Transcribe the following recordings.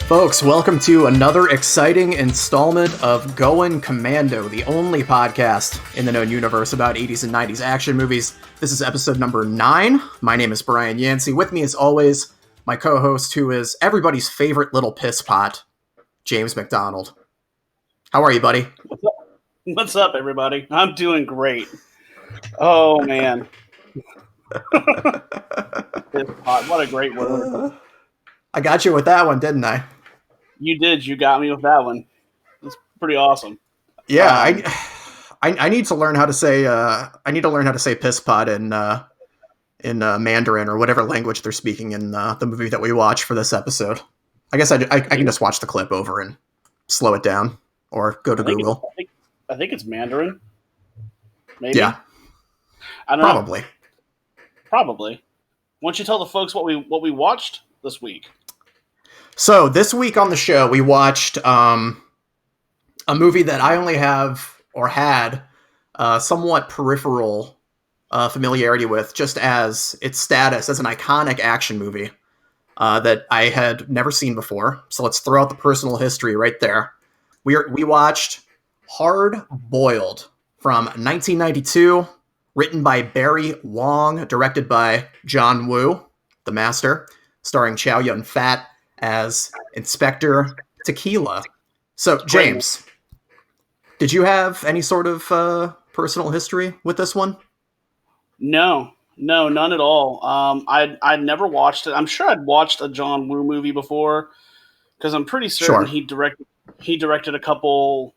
Folks, welcome to another exciting installment of Goin' Commando, the only podcast in the known universe about 80s and 90s action movies. This is episode number 9. My name is Bryne Yancey. With me, as always, my co-host, who is everybody's favorite little piss pot, James McDonald. How are you, buddy? What's up, everybody? I'm doing great. Oh, man. Piss pot, what a great word. I got you with that one, didn't I? You did. You got me with that one. It's pretty awesome. Yeah, I need to learn how to say piss pot in Mandarin or whatever language they're speaking in the movie that we watch for this episode. I guess I can just watch the clip over and slow it down or go to Google. I think it's Mandarin. Maybe. Yeah. I don't Probably. know. Probably. Why don't you tell the folks what we watched this week? So this week on the show, we watched a movie that I only have or had somewhat peripheral familiarity with, just as its status as an iconic action movie that I had never seen before. So let's throw out the personal history right there. We watched Hard Boiled from 1992, written by Barry Wong, directed by John Woo, the master, starring Chow Yun-Fat as Inspector Tequila. So, James, did you have any sort of personal history with this one? No, none at all. I'd never watched it. I'm sure I'd watched a John Woo movie before, because I'm pretty certain he directed a couple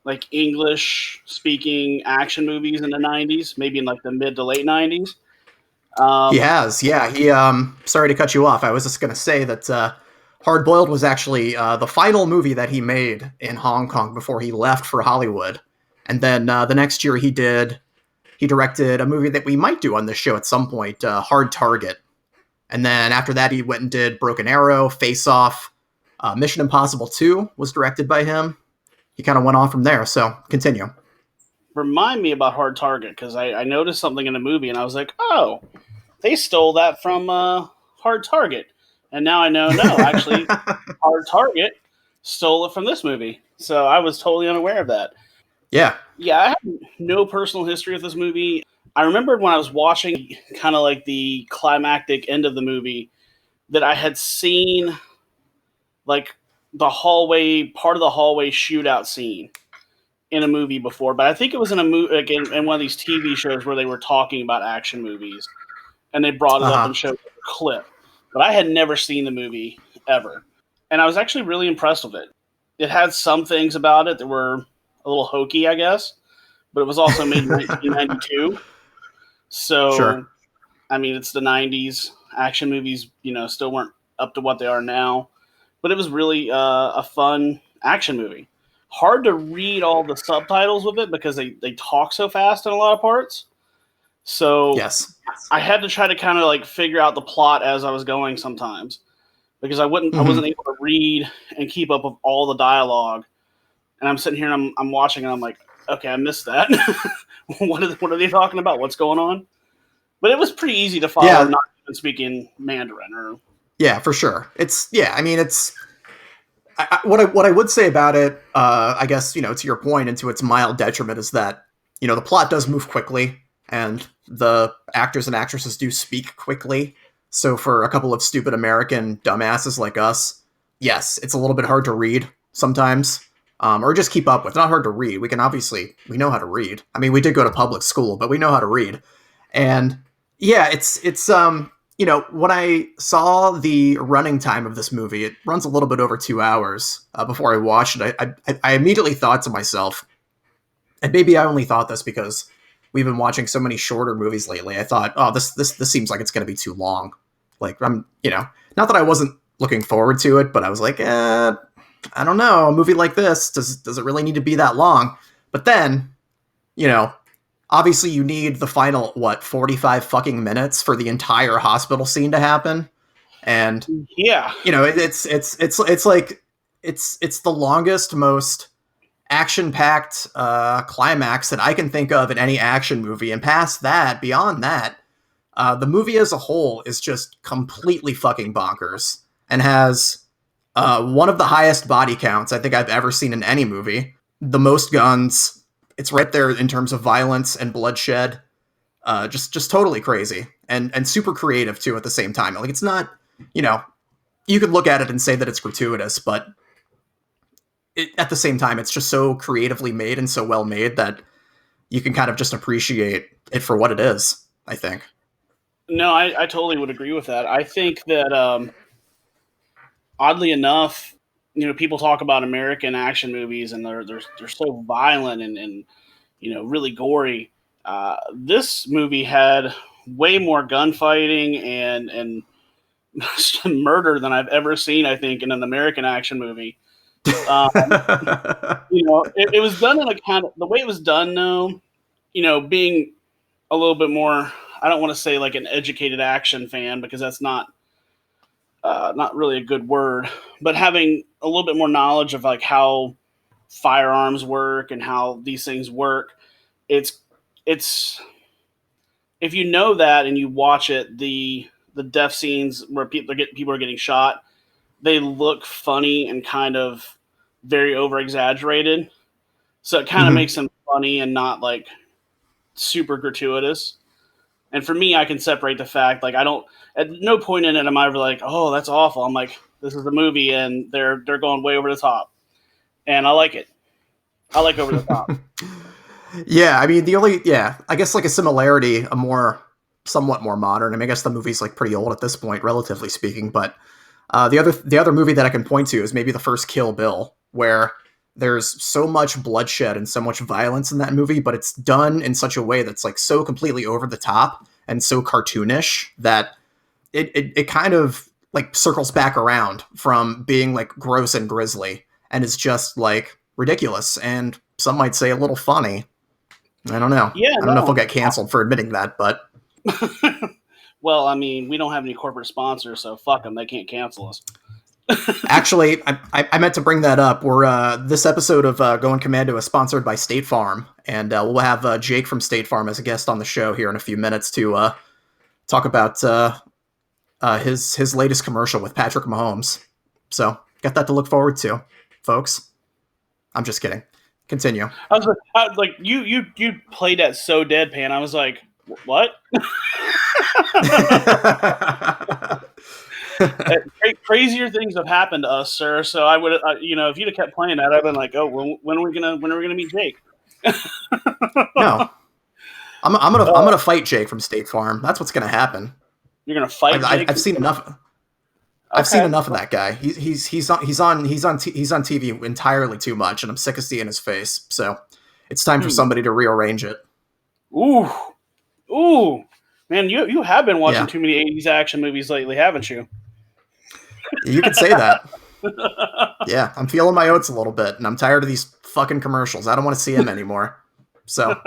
like English speaking action movies in the 90s, maybe in like the mid to late 90s. He has, yeah. He sorry to cut you off. I was just going to say that Hard Boiled was actually the final movie that he made in Hong Kong before he left for Hollywood. And then the next year he directed a movie that we might do on this show at some point, Hard Target. And then after that he went and did Broken Arrow, Face Off, Mission Impossible 2 was directed by him. He kind of went on from there, so continue. Remind me about Hard Target, because I noticed something in the movie and I was like, oh, they stole that from Hard Target. And now I know, no, actually, Hard Target stole it from this movie. So I was totally unaware of that. Yeah. Yeah, I have no personal history with this movie. I remembered when I was watching kind of like the climactic end of the movie that I had seen like the hallway, part of the hallway shootout scene in a movie before. But I think it was in a movie, like in one of these TV shows where they were talking about action movies. And they brought it up and showed a clip. But I had never seen the movie ever. And I was actually really impressed with it. It had some things about it that were a little hokey, I guess. But it was also made in 1992. So, sure. I mean, it's the 90s. Action movies, still weren't up to what they are now. But it was really a fun action movie. Hard to read all the subtitles with it because they talk so fast in a lot of parts. So yes. I had to try to kind of like figure out the plot as I was going sometimes, because I wasn't able to read and keep up with all the dialogue. And I'm sitting here and I'm watching and I'm like, okay, I missed that. What are they talking about? What's going on? But it was pretty easy to follow, not even speaking Mandarin. Yeah, for sure. What I would say about it, I guess, to your point and to its mild detriment, is that, the plot does move quickly and the actors and actresses do speak quickly. So for a couple of stupid American dumbasses like us, yes, it's a little bit hard to read sometimes, or just keep up with. Not hard to read. We know how to read. I mean, we did go to public school, but we know how to read. And yeah, it's when I saw the running time of this movie, it runs a little bit over 2 hours. Before I watched it, I immediately thought to myself, and maybe I only thought this because we've been watching so many shorter movies lately. I thought, oh, this seems like it's going to be too long. Like, I'm, not that I wasn't looking forward to it, but I was like, I don't know, a movie like this, does it really need to be that long? But then, obviously you need the final, 45 fucking minutes for the entire hospital scene to happen. And yeah, it's like, it's the longest, most action-packed climax that I can think of in any action movie. And beyond that, the movie as a whole is just completely fucking bonkers and has One of the highest body counts I think I've ever seen in any movie. The most guns. It's right there in terms of violence and bloodshed. Just totally crazy and super creative too at the same time. Like it's not, you know, you could look at it and say that it's gratuitous, but at the same time, it's just so creatively made and so well made that you can kind of just appreciate it for what it is, I think. No, I totally would agree with that. I think that oddly enough, people talk about American action movies and they're so violent and really gory. This movie had way more gunfighting and murder than I've ever seen, I think, in an American action movie. It was done in a kind of the way it was done, though, being a little bit more, I don't want to say like an educated action fan because that's not really a good word, but having a little bit more knowledge of like how firearms work and how these things work. It's if you know that and you watch it, the death scenes where people are getting shot, they look funny and kind of very over exaggerated. So it kind of makes them funny and not like super gratuitous. And for me, I can separate the fact, like, I don't, at no point in it am I ever like, oh, that's awful. I'm like, this is a movie and they're going way over the top. And I like it. I like over the top. Yeah, I mean, I guess like a similarity, somewhat more modern. I mean, I guess the movie's like pretty old at this point, relatively speaking, but the other movie that I can point to is maybe the first Kill Bill, where there's so much bloodshed and so much violence in that movie, but it's done in such a way that's like so completely over the top and so cartoonish that it kind of like circles back around from being like gross and grisly and is just like ridiculous and some might say a little funny. I don't know. Yeah, I don't know if I'll get canceled for admitting that, but well, I mean, we don't have any corporate sponsors, so fuck them. They can't cancel us. Actually, I meant to bring that up. We're this episode of Going Commando is sponsored by State Farm, and we'll have Jake from State Farm as a guest on the show here in a few minutes to talk about his latest commercial with Patrick Mahomes. So got that to look forward to, folks. I'm just kidding. Continue. I was like, you played that so deadpan. I was like, what? Crazier things have happened to us, sir. So I would, if you'd have kept playing that, I'd been like, oh, when are we gonna meet Jake? No, I'm gonna fight Jake from State Farm. That's what's gonna happen. You're gonna fight Jake? I've seen enough. Okay. I've seen enough of that guy. He's on TV entirely too much, and I'm sick of seeing his face. So it's time for somebody to rearrange it. Ooh, man, you have been watching too many 80s action movies lately, haven't you? You could say that. Yeah, I'm feeling my oats a little bit, and I'm tired of these fucking commercials. I don't want to see them anymore. So.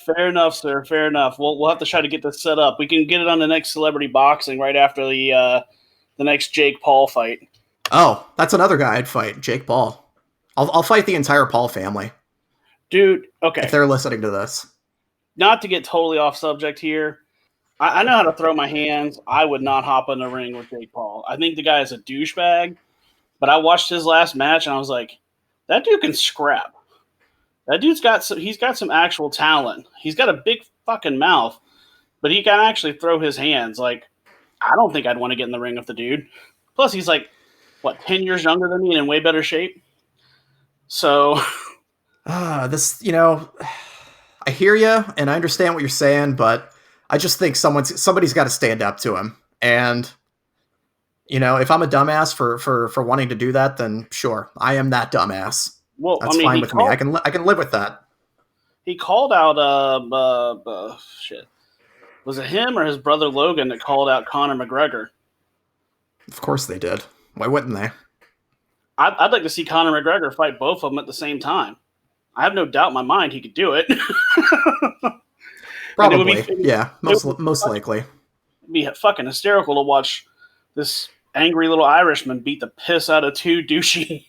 Fair enough, sir. Fair enough. We'll have to try to get this set up. We can get it on the next Celebrity Boxing right after the next Jake Paul fight. Oh, that's another guy I'd fight, Jake Paul. I'll fight the entire Paul family. Dude, okay. If they're listening to this. Not to get totally off subject here, I know how to throw my hands. I would not hop in the ring with Jake Paul. I think the guy is a douchebag, but I watched his last match and I was like, that dude can scrap. That dude's got some actual talent. He's got a big fucking mouth, but he can actually throw his hands. Like, I don't think I'd want to get in the ring with the dude. Plus, he's like, 10 years younger than me and in way better shape. So, I hear you and I understand what you're saying, but I just think somebody's got to stand up to him. And if I'm a dumbass for wanting to do that, then sure, I am that dumbass. Well, that's fine with me. I can live with that. He called out shit. Was it him or his brother Logan that called out Conor McGregor? Of course they did. Why wouldn't they? I'd like to see Conor McGregor fight both of them at the same time. I have no doubt in my mind he could do it. Probably, most likely. It'd be fucking hysterical to watch this angry little Irishman beat the piss out of two douchey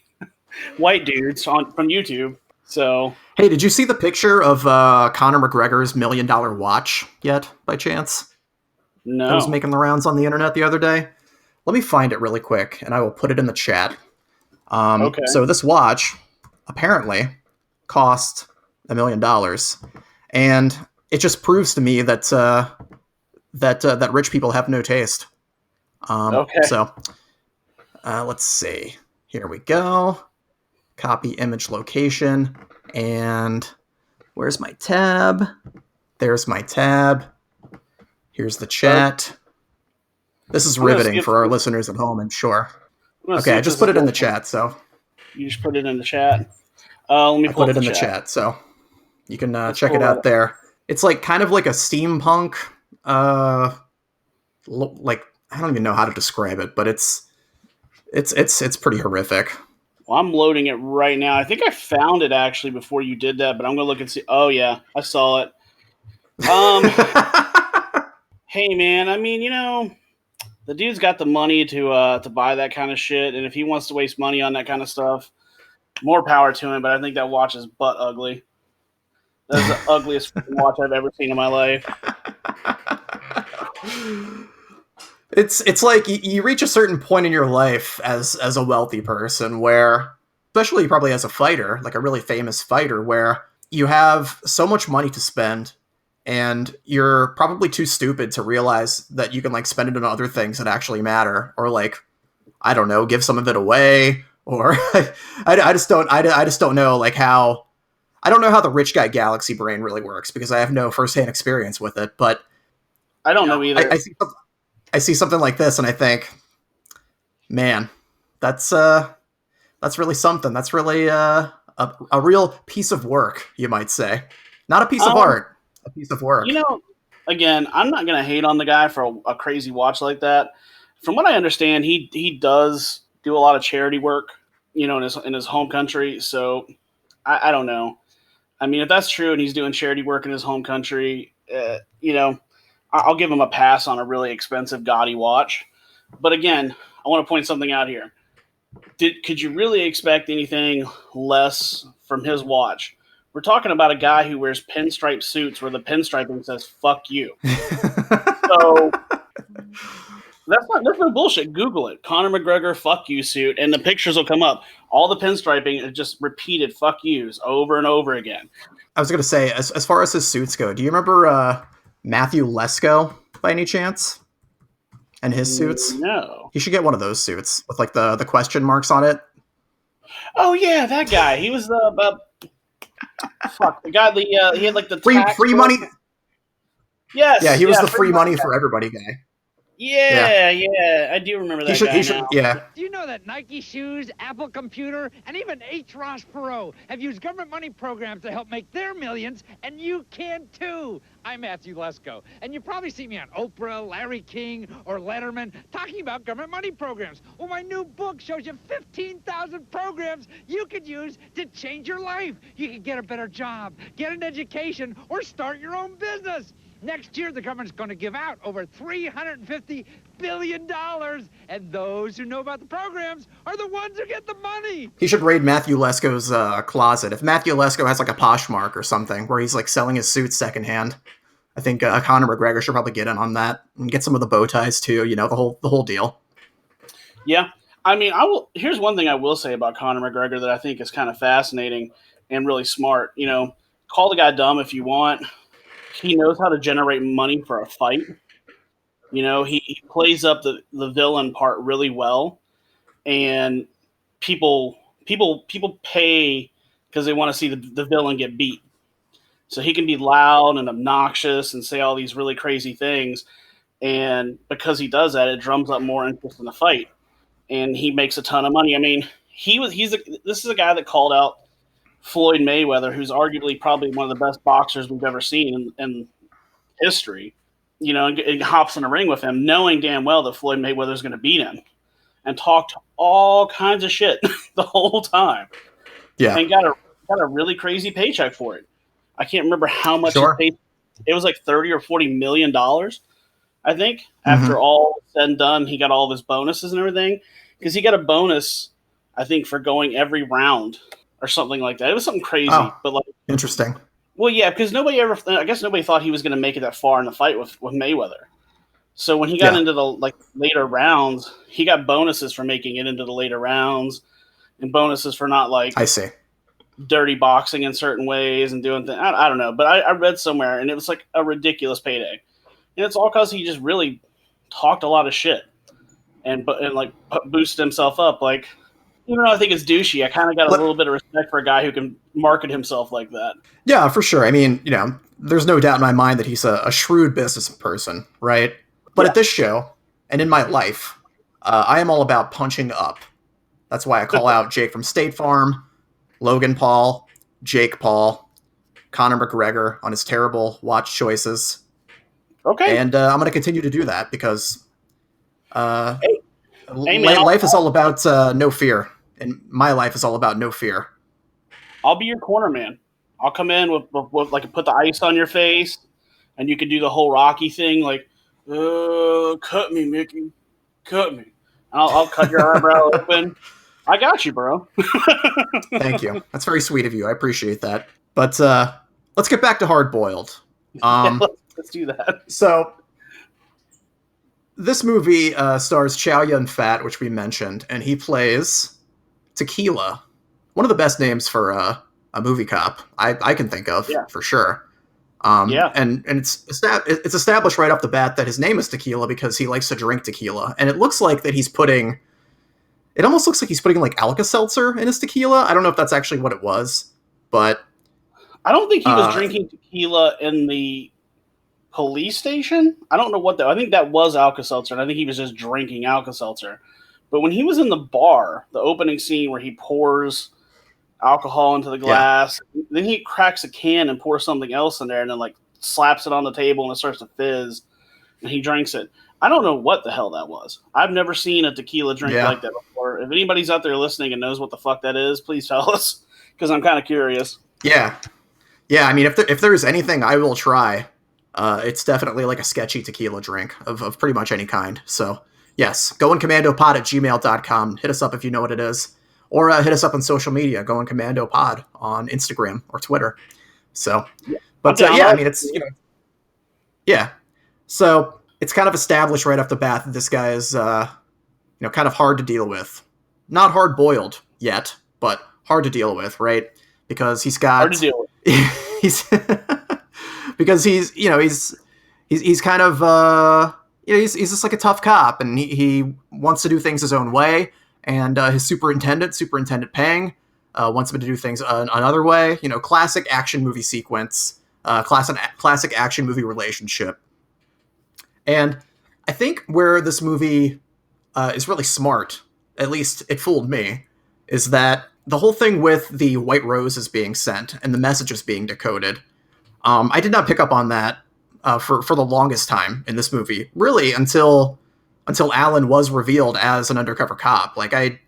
white dudes from YouTube. So, hey, did you see the picture of Conor McGregor's $1 million watch yet, by chance? No. That was making the rounds on the internet the other day. let me find it really quick, and I will put it in the chat. Okay. So this watch apparently cost $1 million, and it just proves to me that that rich people have no taste. Okay. So let's see. Here we go. Copy image location, and where's my tab? There's my tab. Here's the chat. This is riveting for our listeners at home, I'm sure. Okay, I just put it in the chat, so. You just put it in the chat? Let me put it in the chat, so you can check it out there. It's like kind of like a steampunk, like, I don't even know how to describe it, but it's pretty horrific. Well, I'm loading it right now. I think I found it actually before you did that, but I'm gonna look and see. Oh yeah, I saw it. Hey man, I mean, the dude's got the money to buy that kind of shit, and if he wants to waste money on that kind of stuff, more power to him. But I think that watch is butt ugly. That's the ugliest watch I've ever seen in my life. It's like you reach a certain point in your life as a wealthy person where, especially probably as a fighter, like a really famous fighter, where you have so much money to spend and you're probably too stupid to realize that you can like spend it on other things that actually matter, or like, I don't know, give some of it away, or I just don't know like how, I don't know how the rich guy galaxy brain really works because I have no firsthand experience with it, but I don't know either. I see something like this and I think, man, that's really something. That's really a real piece of work, you might say. Not a piece of art, a piece of work. Again, I'm not going to hate on the guy for a crazy watch like that. From what I understand, he does do a lot of charity work, in his home country. So I don't know. I mean, if that's true and he's doing charity work in his home country, I'll give him a pass on a really expensive, gaudy watch. But again, I want to point something out here. Could you really expect anything less from his watch? We're talking about a guy who wears pinstripe suits where the pinstriping says "fuck you." So that's no bullshit. Google it. Conor McGregor "fuck you" suit, and the pictures will come up. All the pinstriping is just repeated "fuck yous" over and over again. I was going to say, as far as his suits go, do you remember Matthew Lesko by any chance? And his suits? No. He should get one of those suits with like the question marks on it. Oh yeah, that guy. He was the guy. He had like the free money. Yes. Yeah, he was the free money for everybody guy. Yeah, I do remember that guy now. Yeah. Do you know that Nike Shoes, Apple Computer, and even H. Ross Perot have used government money programs to help make their millions, and you can too? I'm Matthew Lesko, and you probably see me on Oprah, Larry King, or Letterman talking about government money programs. Well, my new book shows you 15,000 programs you could use to change your life. You could get a better job, get an education, or start your own business. Next year, the government's going to give out over $350 billion, and those who know about the programs are the ones who get the money. He should raid Matthew Lesko's closet. If Matthew Lesko has like a Poshmark or something where he's like selling his suits secondhand, I think Conor McGregor should probably get in on that and get some of the bow ties too. The whole deal. Yeah, I mean, here's one thing I will say about Conor McGregor that I think is kind of fascinating and really smart. Call the guy dumb if you want. He knows how to generate money for a fight. He plays up the villain part really well, and people pay because they want to see the villain get beat. So he can be loud and obnoxious and say all these really crazy things, and because he does that, it drums up more interest in the fight, and he makes a ton of money. I mean, this is a guy that called out Floyd Mayweather, who's arguably probably one of the best boxers we've ever seen in history, and hops in a ring with him, knowing damn well that Floyd Mayweather's going to beat him, and talked all kinds of shit the whole time. Yeah, and got a really crazy paycheck for it. I can't remember how much he paid. It was like $30 or $40 million, I think. After all said and done, he got all of his bonuses and everything, because he got a bonus, I think, for going every round or something like that. It was something crazy, but like interesting. Well, yeah, because nobody thought he was going to make it that far in the fight with Mayweather. So when he got into the later rounds, he got bonuses for making it into the later rounds, and bonuses for not I see. dirty boxing in certain ways and doing things. I don't know, but I read somewhere, and it was like a ridiculous payday, and it's all because he just really talked a lot of shit and like boosted himself up. Like, even though I think it's douchey, I kind of got a little bit of respect for a guy who can market himself like that. Yeah, for sure. I mean, there's no doubt in my mind that he's a shrewd business person, right? But at this show, and in my life, I am all about punching up. That's why I call out Jake from State Farm, Logan Paul, Jake Paul, Conor McGregor on his terrible watch choices. Okay. And I'm going to continue to do that because man, life is all about no fear. And my life is all about no fear. I'll be your corner man. I'll come in with like put the ice on your face, and you can do the whole Rocky thing, like, cut me, Mickey, cut me. I'll cut your eyebrow open. I got you, bro. Thank you. That's very sweet of you. I appreciate that. But let's get back to Hard Boiled. Let's do that. So this movie stars Chow Yun-Fat, which we mentioned, and he plays Tequila. One of the best names for a movie cop I can think of, for sure. And it's established right off the bat that his name is Tequila because he likes to drink tequila. And it looks like that it almost looks like he's putting like Alka-Seltzer in his tequila. I don't know if that's actually what it was, but I don't think he was drinking tequila in the police station. I don't know what that. I think that was Alka-Seltzer, and I think he was just drinking Alka-Seltzer. But when he was in the bar, the opening scene where he pours alcohol into the glass, then he cracks a can and pours something else in there, and then like slaps it on the table and it starts to fizz, and he drinks it. I don't know what the hell that was. I've never seen a tequila drink like that before. If anybody's out there listening and knows what the fuck that is, please tell us, because I'm kind of curious. Yeah. I mean, if there's anything I will try, it's definitely like a sketchy tequila drink of pretty much any kind. So yes, goingcommandopod@gmail.com. Hit us up if you know what it is. Or hit us up on social media, Going Commando Pod on Instagram or Twitter. So, but I mean, it's, So it's kind of established right off the bat that this guy is, kind of hard to deal with. Not hard boiled yet, but hard to deal with, right? Because he's got hard to deal with. Because he's kind of he's just like a tough cop, and he wants to do things his own way. And his Superintendent Pang, wants him to do things another way. Classic action movie sequence, classic action movie relationship. And I think where this movie is really smart, at least it fooled me, is that the whole thing with the white roses being sent and the messages being decoded, I did not pick up on that for the longest time in this movie, really until Alan was revealed as an undercover cop. Like I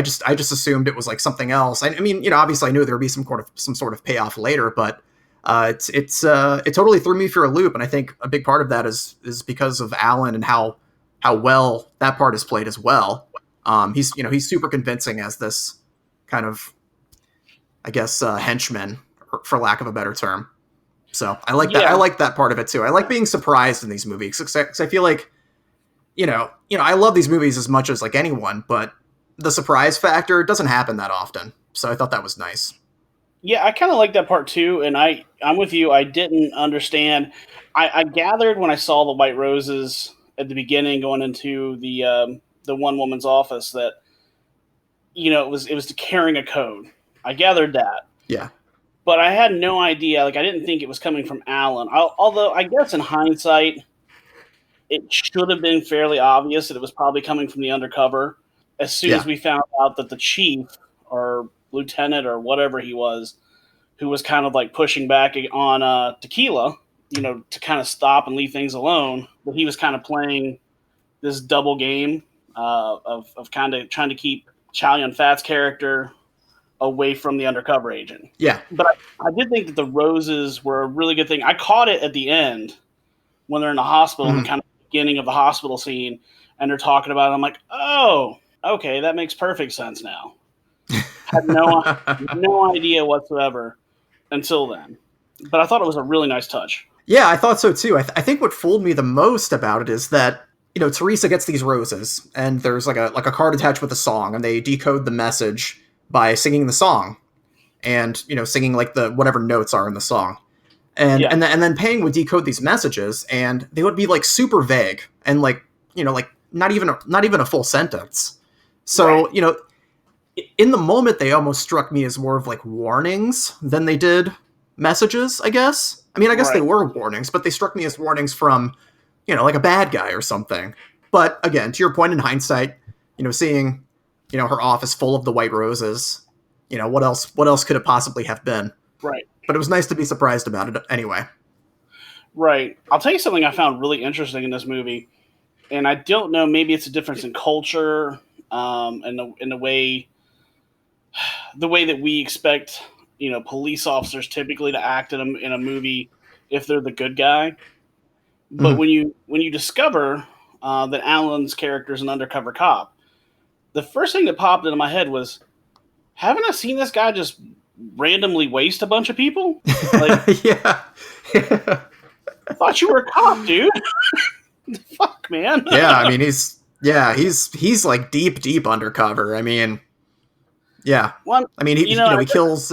just assumed it was like something else. I mean, obviously I knew there would be some sort of payoff later, but it totally threw me for a loop. And I think a big part of that is because of Alan and how well that part is played as well. He's super convincing as this kind of, I guess, henchman, for lack of a better term. So I like that. I like that part of it too. I like being surprised in these movies because I feel like, I love these movies as much as like anyone, but the surprise factor doesn't happen that often. So I thought that was nice. Yeah, I kind of like that part too. And I'm with you. I didn't understand. I gathered when I saw the white roses at the beginning going into the one woman's office that, it was carrying a code. I gathered that. Yeah. But I had no idea. Like, I didn't think it was coming from Alan. Although I guess in hindsight, it should have been fairly obvious that it was probably coming from the undercover. As soon as we found out that the chief or lieutenant or whatever he was, who was kind of like pushing back on Tequila, to kind of stop and leave things alone, but he was kind of playing this double game of kind of trying to keep Chow Yun-Fat's character away from the undercover agent. Yeah. But I did think that the roses were a really good thing. I caught it at the end when they're in the hospital, the kind of beginning of the hospital scene, and they're talking about it. I'm like, oh, okay, that makes perfect sense now. Had no idea whatsoever until then. But I thought it was a really nice touch. Yeah, I thought so too. I think what fooled me the most about it is that Teresa gets these roses, and there's like a card attached with a song, and they decode the message by singing the song, and singing like the whatever notes are in the song, Yeah. and then Pang would decode these messages, and they would be like super vague and like like not even a full sentence. So Right. in the moment they almost struck me as more of like warnings than they did messages, I guess. I mean, I guess they Right. were warnings, but they struck me as warnings from like a bad guy or something. But again, to your point, in hindsight, seeing her office full of the white roses, what else could it possibly have been? Right. But it was nice to be surprised about it anyway. Right. I'll tell you something I found really interesting in this movie, and I don't know, maybe it's a difference in culture, and in the way that we expect, police officers typically to act in a movie if they're the good guy. But Mhm. when you discover that Alan's character is an undercover cop, the first thing that popped into my head was, haven't I seen this guy just randomly waste a bunch of people? Like, Yeah. I thought you were a cop, dude. Fuck, man. Yeah, I mean, he's like deep undercover. I mean, yeah. Well, I mean, he kills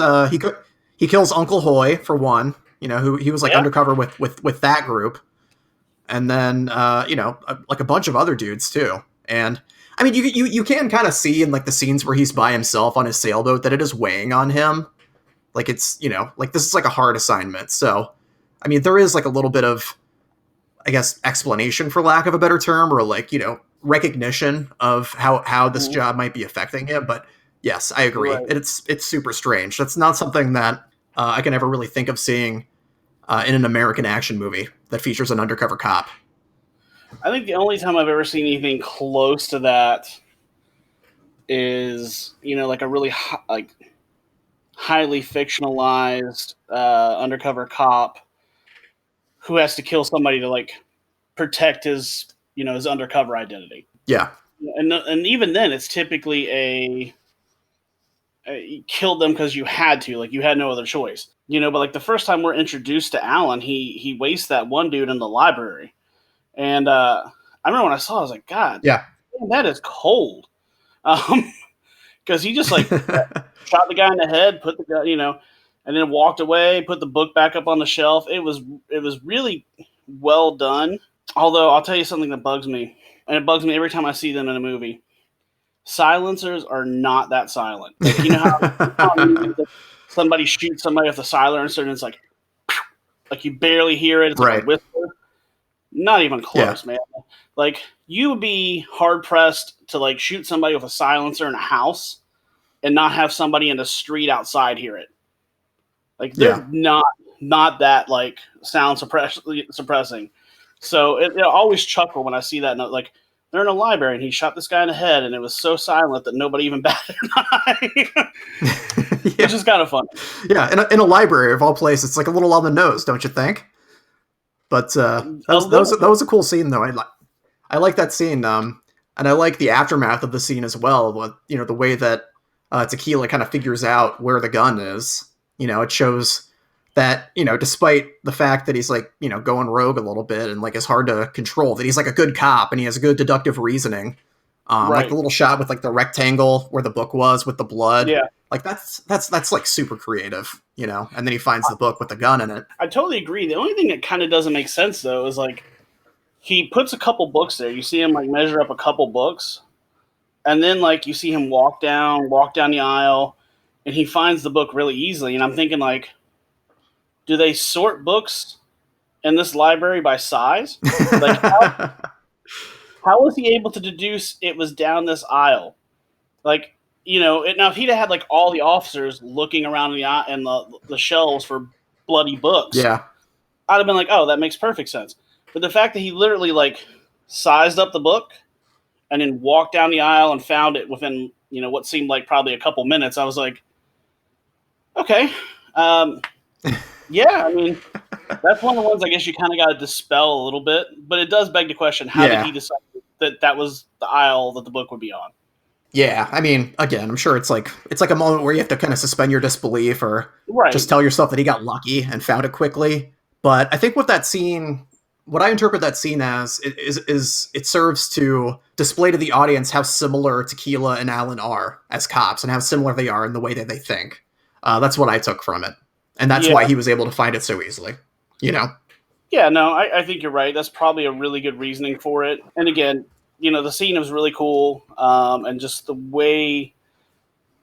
he kills Uncle Hoy for one. Who he was like yeah, undercover with that group, and then like a bunch of other dudes too. And I mean, you can kind of see in like the scenes where he's by himself on his sailboat that it is weighing on him. Like it's like this is like a hard assignment. So I mean, there is like a little bit of, I guess, explanation, for lack of a better term, or like recognition of how this mhm, job might be affecting him. But yes, I agree. right. It's super strange. That's not something that I can ever really think of seeing in an American action movie that features an undercover cop. I think the only time I've ever seen anything close to that is, like a really like highly fictionalized undercover cop who has to kill somebody to like protect his undercover identity. Yeah, And even then, it's typically you killed them because you had to, like you had no other choice. But like the first time we're introduced to Alan, he wastes that one dude in the library, and I remember when I saw it, I was like, God, yeah, damn, that is cold. Because he just like shot the guy in the head, put the guy, and then walked away, put the book back up on the shelf. It was really well done. Although I'll tell you something that bugs me, and it bugs me every time I see them in a movie. Silencers are not that silent. Like how in movies, like, somebody shoots somebody with a silencer and it's like you barely hear it. It's like a right. whisper. Not even Yeah, close, man. Like you would be hard pressed to like shoot somebody with a silencer in a house and not have somebody in the street outside hear it. Like yeah, they're not that like suppressing. So I always chuckle when I see that. Like they're in a library and he shot this guy in the head, and it was so silent that nobody even batted an eye, yeah, which is kind of funny. yeah. In a library of all places, it's like a little on the nose, don't you think? But A little that bit, was a cool scene, though. I like that scene, and I like the aftermath of the scene as well. With the way that Tequila kind of figures out where the gun is. It shows that despite the fact that he's like going rogue a little bit and like is hard to control, that he's like a good cop and he has a good deductive reasoning. Like the right? little shot with like the rectangle where the book was with the blood, Yeah, like that's like super creative, And then he finds the book with the gun in it. I totally agree. The only thing that kind of doesn't make sense though is like he puts a couple books there. You see him like measure up a couple books, and then like you see him walk down the aisle, and he finds the book really easily. And I'm thinking like, do they sort books in this library by size? Like how was he able to deduce it was down this aisle? Like, now if he'd had like all the officers looking around in the shelves for bloody books, Yeah, I'd have been like, oh, that makes perfect sense. But the fact that he literally like sized up the book and then walked down the aisle and found it within what seemed like probably a couple minutes, I was like, okay, um, yeah. I mean, that's one of the ones I guess you kind of got to dispel a little bit, but it does beg the question: how did yeah. he decide that was the aisle that the book would be on? Yeah, I mean, again, I'm sure it's like a moment where you have to kind of suspend your disbelief or Right. just tell yourself that he got lucky and found it quickly. But I think what I interpret that scene as is it serves to display to the audience how similar Tequila and Alan are as cops and how similar they are in the way that they think. That's what I took from it. And that's why he was able to find it so easily, you know? Yeah, no, I think you're right. That's probably a really good reasoning for it. And again, the scene was really cool, and just the way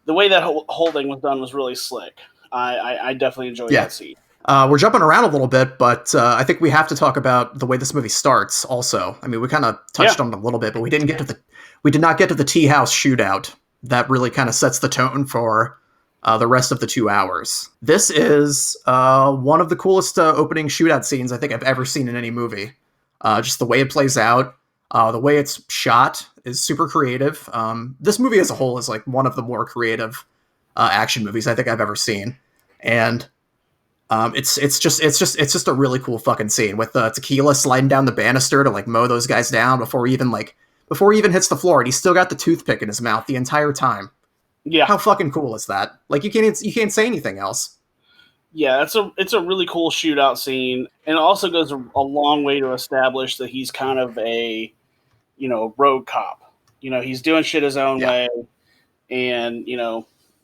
that whole thing was done was really slick. I definitely enjoyed that scene. We're jumping around a little bit, but I think we have to talk about the way this movie starts. Also, I mean, we kind of touched on it a little bit, but we did not get to the tea house shootout. That really kind of sets the tone for the rest of the 2 hours. This is one of the coolest opening shootout scenes I think I've ever seen in any movie. Just the way it plays out, the way it's shot is super creative. This movie as a whole is like one of the more creative action movies I think I've ever seen, and it's just a really cool fucking scene with Tequila sliding down the banister to like mow those guys down before he even hits the floor, and he's still got the toothpick in his mouth the entire time. Yeah, how fucking cool is that? Like you can't say anything else. Yeah, it's a really cool shootout scene, and it also goes a long way to establish that he's kind of a rogue cop. He's doing shit his own way, and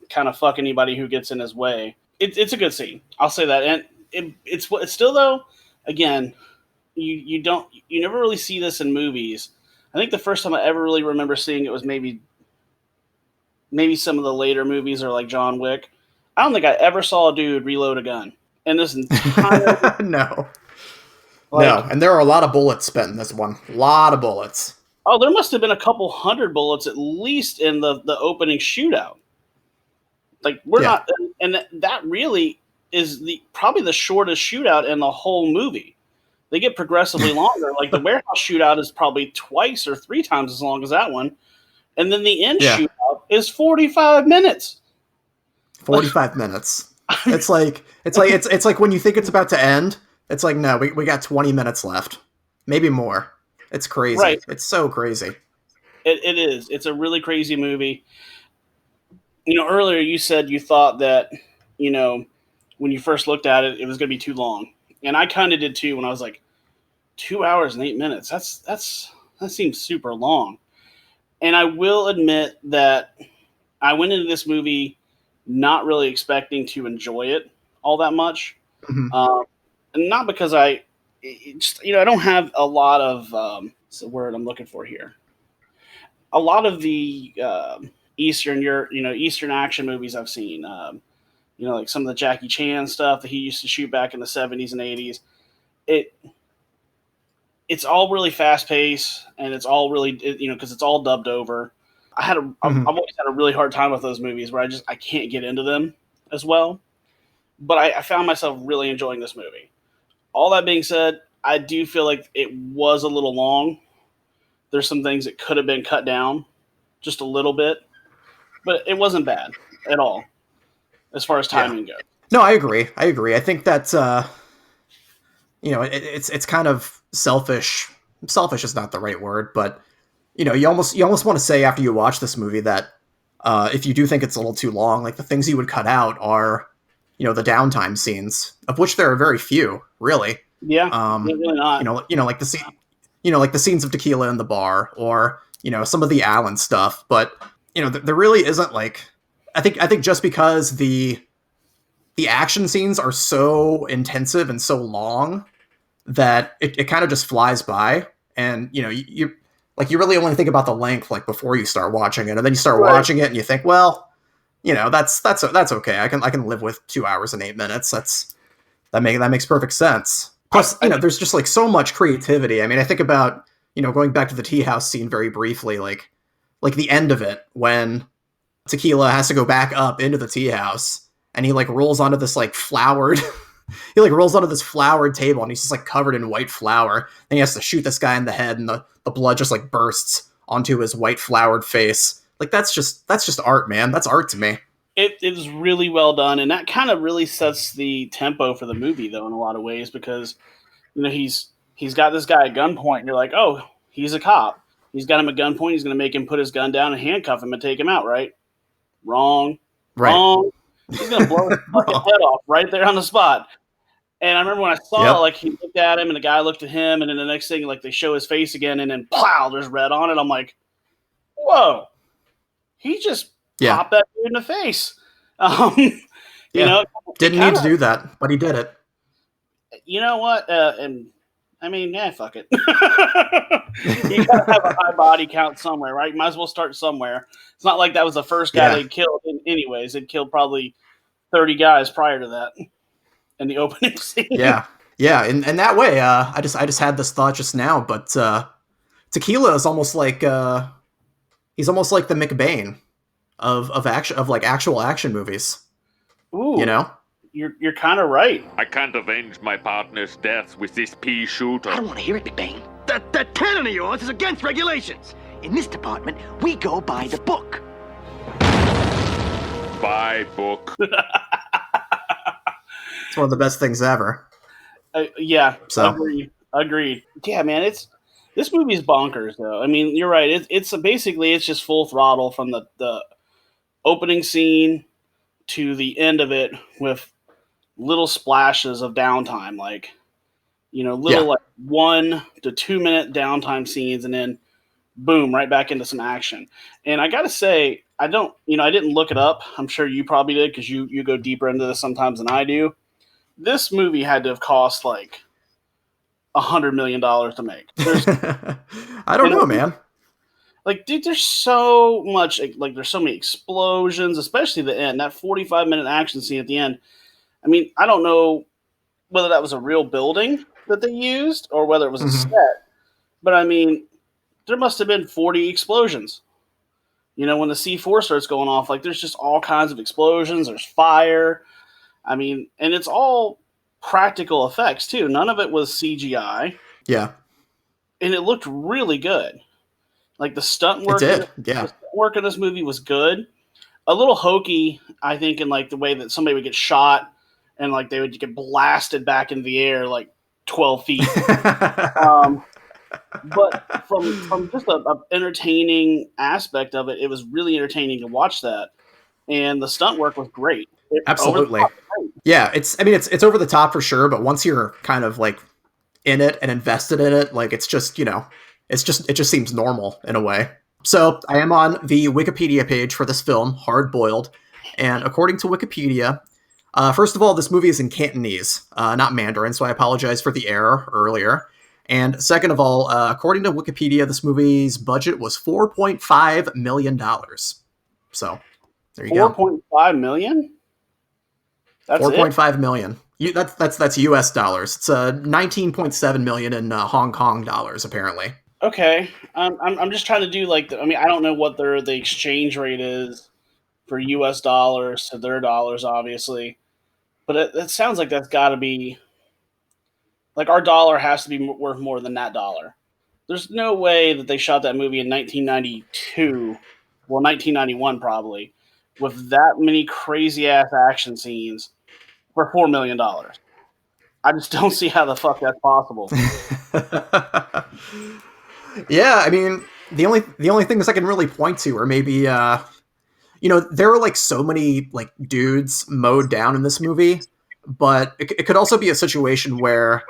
kind of fuck anybody who gets in his way. It's a good scene, I'll say that. And it's still though, again, you never really see this in movies. I think the first time I ever really remember seeing it was maybe some of the later movies or like John Wick. I don't think I ever saw a dude reload a gun in this entire no. And there are a lot of bullets spent in this one. A lot of bullets. Oh, there must have been a couple hundred bullets at least in the opening shootout. Like we're not, and that really is probably the shortest shootout in the whole movie. They get progressively longer. Like the warehouse shootout is probably twice or 3 times as long as that one, and then the end shootout is 45 minutes. 45 minutes. It's like when you think it's about to end, it's like no, we got 20 minutes left, maybe more. It's crazy. Right. It's so crazy. It is. It's a really crazy movie. Earlier you said you thought that, when you first looked at it, it was going to be too long. And I kind of did too when I was like, 2 hours and 8 minutes. That seems super long. And I will admit that I went into this movie not really expecting to enjoy it all that much. Mm-hmm. And not because I don't have a lot of, what's the word I'm looking for here? A lot of the Eastern action movies I've seen, like some of the Jackie Chan stuff that he used to shoot back in the 70s and 80s. It's all really fast paced, and it's all really, because it's all dubbed over. I've always had a really hard time with those movies where I can't get into them as well. But I found myself really enjoying this movie. All that being said, I do feel like it was a little long. There's some things that could have been cut down just a little bit, but it wasn't bad at all as far as timing goes. No, I agree. I think that, it's kind of selfish. Selfish is not the right word, but you almost want to say after you watch this movie that if you do think it's a little too long, like the things you would cut out are, the downtime scenes, of which there are very few, really. Yeah, really not. Like the scene, like the scenes of Tequila in the bar, or some of the Alan stuff. But there really isn't like, I think just because the action scenes are so intensive and so long that it kind of just flies by, and you really only think about the length like before you start watching it, and then you start watching it and you think, well, that's okay. I can live with 2 hours and 8 minutes. That makes perfect sense. Plus, there's just like so much creativity. I mean, I think about going back to the tea house scene very briefly, like the end of it when Tequila has to go back up into the tea house, and he like rolls onto this like flowered. He like rolls onto this flowered table, and he's just like covered in white flour. And he has to shoot this guy in the head, and the blood just like bursts onto his white flowered face. Like that's just art, man. That's art to me. It is really well done, and that kind of really sets the tempo for the movie, though, in a lot of ways, because he's got this guy at gunpoint, and you're like, oh, he's a cop. He's got him at gunpoint. He's going to make him put his gun down and handcuff him and take him out, right? Wrong. He's going to blow his fucking head off right there on the spot. And I remember when I saw like he looked at him and the guy looked at him, and then the next thing like they show his face again, and then plow, there's red on it. I'm like, whoa, he just popped that dude in the face. You know, didn't need to do that, but he did it. You know what? And I mean, yeah, fuck it. You gotta have a high body count somewhere, right? You might as well start somewhere. It's not like that was the first guy they killed. Anyways, they'd killed probably 30 guys prior to that in the opening scene. Yeah. In that way, I just had this thought just now, but Tequila is almost like he's almost like the McBain of actual action movies. Ooh, you know, you're kind of right. I can't avenge my partner's death with this pea shooter. I don't want to hear it, McBain. That cannon of yours is against regulations. In this department, we go by the book. By book. It's one of the best things ever. Yeah, so agreed. Yeah, man, this movie is bonkers though. I mean, you're right. It's basically it's just full throttle from the opening scene to the end of it with little splashes of downtime, like little like 1 to 2 minute downtime scenes, and then boom, right back into some action. And I gotta say, I didn't look it up. I'm sure you probably did because you go deeper into this sometimes than I do. This movie had to have cost like $100 million to make. I don't know, man. Like, dude, there's so much. Like, there's so many explosions, especially the end. That 45-minute action scene at the end. I mean, I don't know whether that was a real building that they used or whether it was a set. But I mean, there must have been 40 explosions. When the C4 starts going off, like, there's just all kinds of explosions. There's fire. I mean, and it's all practical effects, too. None of it was CGI. Yeah. And it looked really good. Like, the stunt work, The stunt work in this movie was good. A little hokey, I think, in, like, the way that somebody would get shot and, like, they would get blasted back into the air, like, 12 feet. But from just a entertaining aspect of it, it was really entertaining to watch that. And the stunt work was great. Absolutely. Yeah, it's over the top for sure, but once you're kind of like in it and invested in it, like it's just, it just seems normal in a way. So I am on the Wikipedia page for this film, Hard Boiled, and according to Wikipedia, first of all, this movie is in Cantonese, not Mandarin, so I apologize for the error earlier. And second of all, according to Wikipedia, this movie's budget was $4.5 million. So there you go. $4.5 million? That's $4.5 million. That's US dollars. It's 19.7 million in Hong Kong dollars, apparently. Okay, I'm just trying to do like I don't know what the exchange rate is for US dollars to their dollars, obviously, but it sounds like that's got to be like our dollar has to be worth more than that dollar. There's no way that they shot that movie in 1992, well 1991 probably, with that many crazy ass action scenes for $4 million. I just don't see how the fuck that's possible. Yeah, I mean, the only things I can really point to are maybe there are like so many like dudes mowed down in this movie, but it could also be a situation where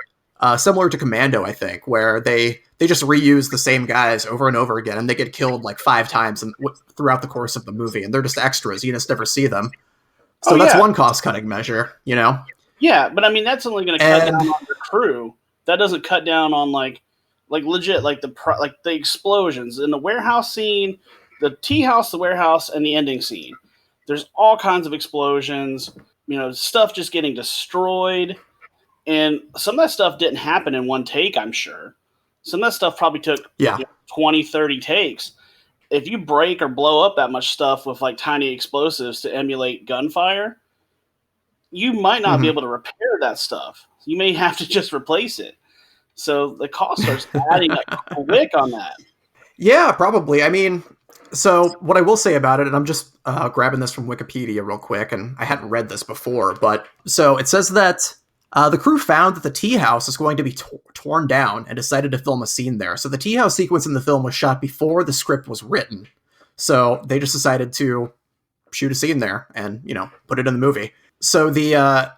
similar to Commando, I think, where they just reuse the same guys over and over again, and they get killed like 5 times throughout the course of the movie, and they're just extras. You just never see them. So that's one cost-cutting measure, Yeah, but I mean, that's only going to cut down on the crew. That doesn't cut down on like legit like the explosions in the warehouse scene, the tea house, the warehouse, and the ending scene. There's all kinds of explosions. Stuff just getting destroyed. And some of that stuff didn't happen in one take, I'm sure. Some of that stuff probably took 20, 30 takes. If you break or blow up that much stuff with like tiny explosives to emulate gunfire, you might not be able to repair that stuff. You may have to just replace it. So the cost starts adding up quick on that. Yeah, probably. I mean, so what I will say about it, and I'm just grabbing this from Wikipedia real quick, and I hadn't read this before, but so it says that the crew found that the tea house is going to be torn down and decided to film a scene there. So the tea house sequence in the film was shot before the script was written. So they just decided to shoot a scene there and, put it in the movie. So the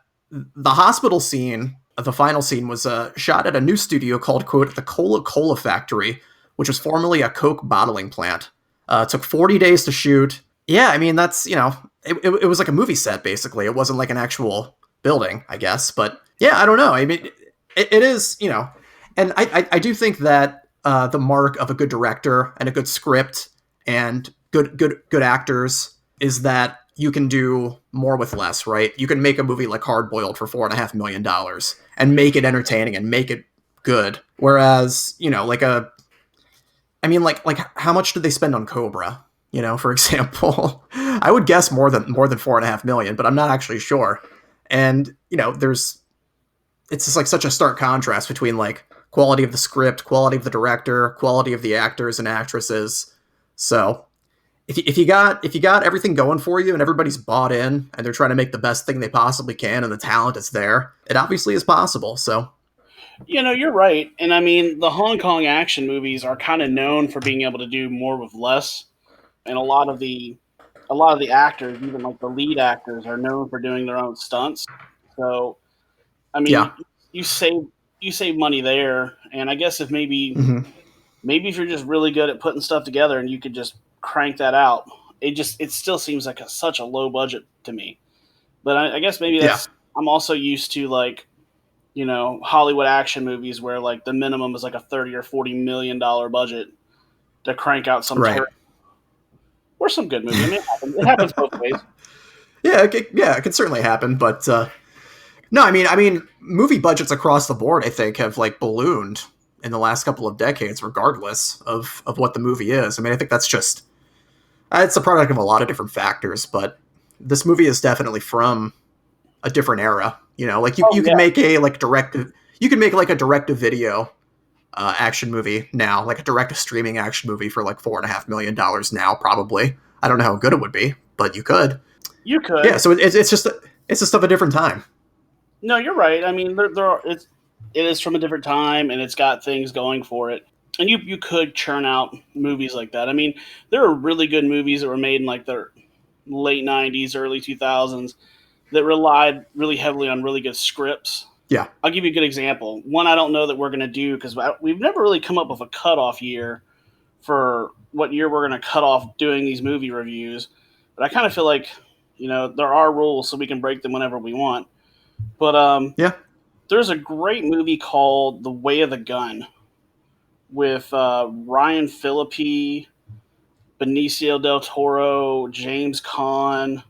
hospital scene The final scene was shot at a new studio called, quote, the Cola Factory, which was formerly a Coke bottling plant. It took 40 days to shoot. Yeah, I mean, that's, it was like a movie set, basically. It wasn't like an actual building, I guess. But yeah, I don't know. I mean, it is, and I do think that the mark of a good director and a good script and good actors is that you can do more with less, right? You can make a movie like Hard Boiled for $4.5 million and make it entertaining and make it good. Whereas, like how much did they spend on Cobra? For example, I would guess more than $4.5 million, but I'm not actually sure. And it's just like such a stark contrast between like quality of the script, quality of the director, quality of the actors and actresses. So if you got everything going for you and everybody's bought in and they're trying to make the best thing they possibly can and the talent is there, it obviously is possible. So you're right. And I mean, the Hong Kong action movies are kind of known for being able to do more with less. And a lot of the actors, even like the lead actors, are known for doing their own stunts. So, I mean, you save money there. And I guess if maybe if you're just really good at putting stuff together and you could just crank that out, it still seems like such a low budget to me. But I guess maybe I'm also used to like, Hollywood action movies where like the minimum is like a $30 or $40 million budget to crank out some or some good movie. I mean, it happens both ways. Yeah, it could certainly happen, but no, I mean, movie budgets across the board, I think, have like ballooned in the last couple of decades, regardless of what the movie is. I mean, I think that's just it's a product of a lot of different factors, but this movie is definitely from a different era. Like you can make a direct-to-video action movie now, like a direct-to-streaming action movie for like $4.5 million now, probably. I don't know how good it would be, but you could. You could. Yeah, so it's just of a different time. No, you're right. I mean, it is from a different time, and it's got things going for it. And you could churn out movies like that. I mean, there are really good movies that were made in like the late 90s, early 2000s that relied really heavily on really good scripts. Yeah. I'll give you a good example. One I don't know that we're going to do because we've never really come up with a cutoff year for what year we're going to cut off doing these movie reviews. But I kind of feel like, there are rules so we can break them whenever we want. But there's a great movie called The Way of the Gun with Ryan Phillippe, Benicio del Toro, James Caan.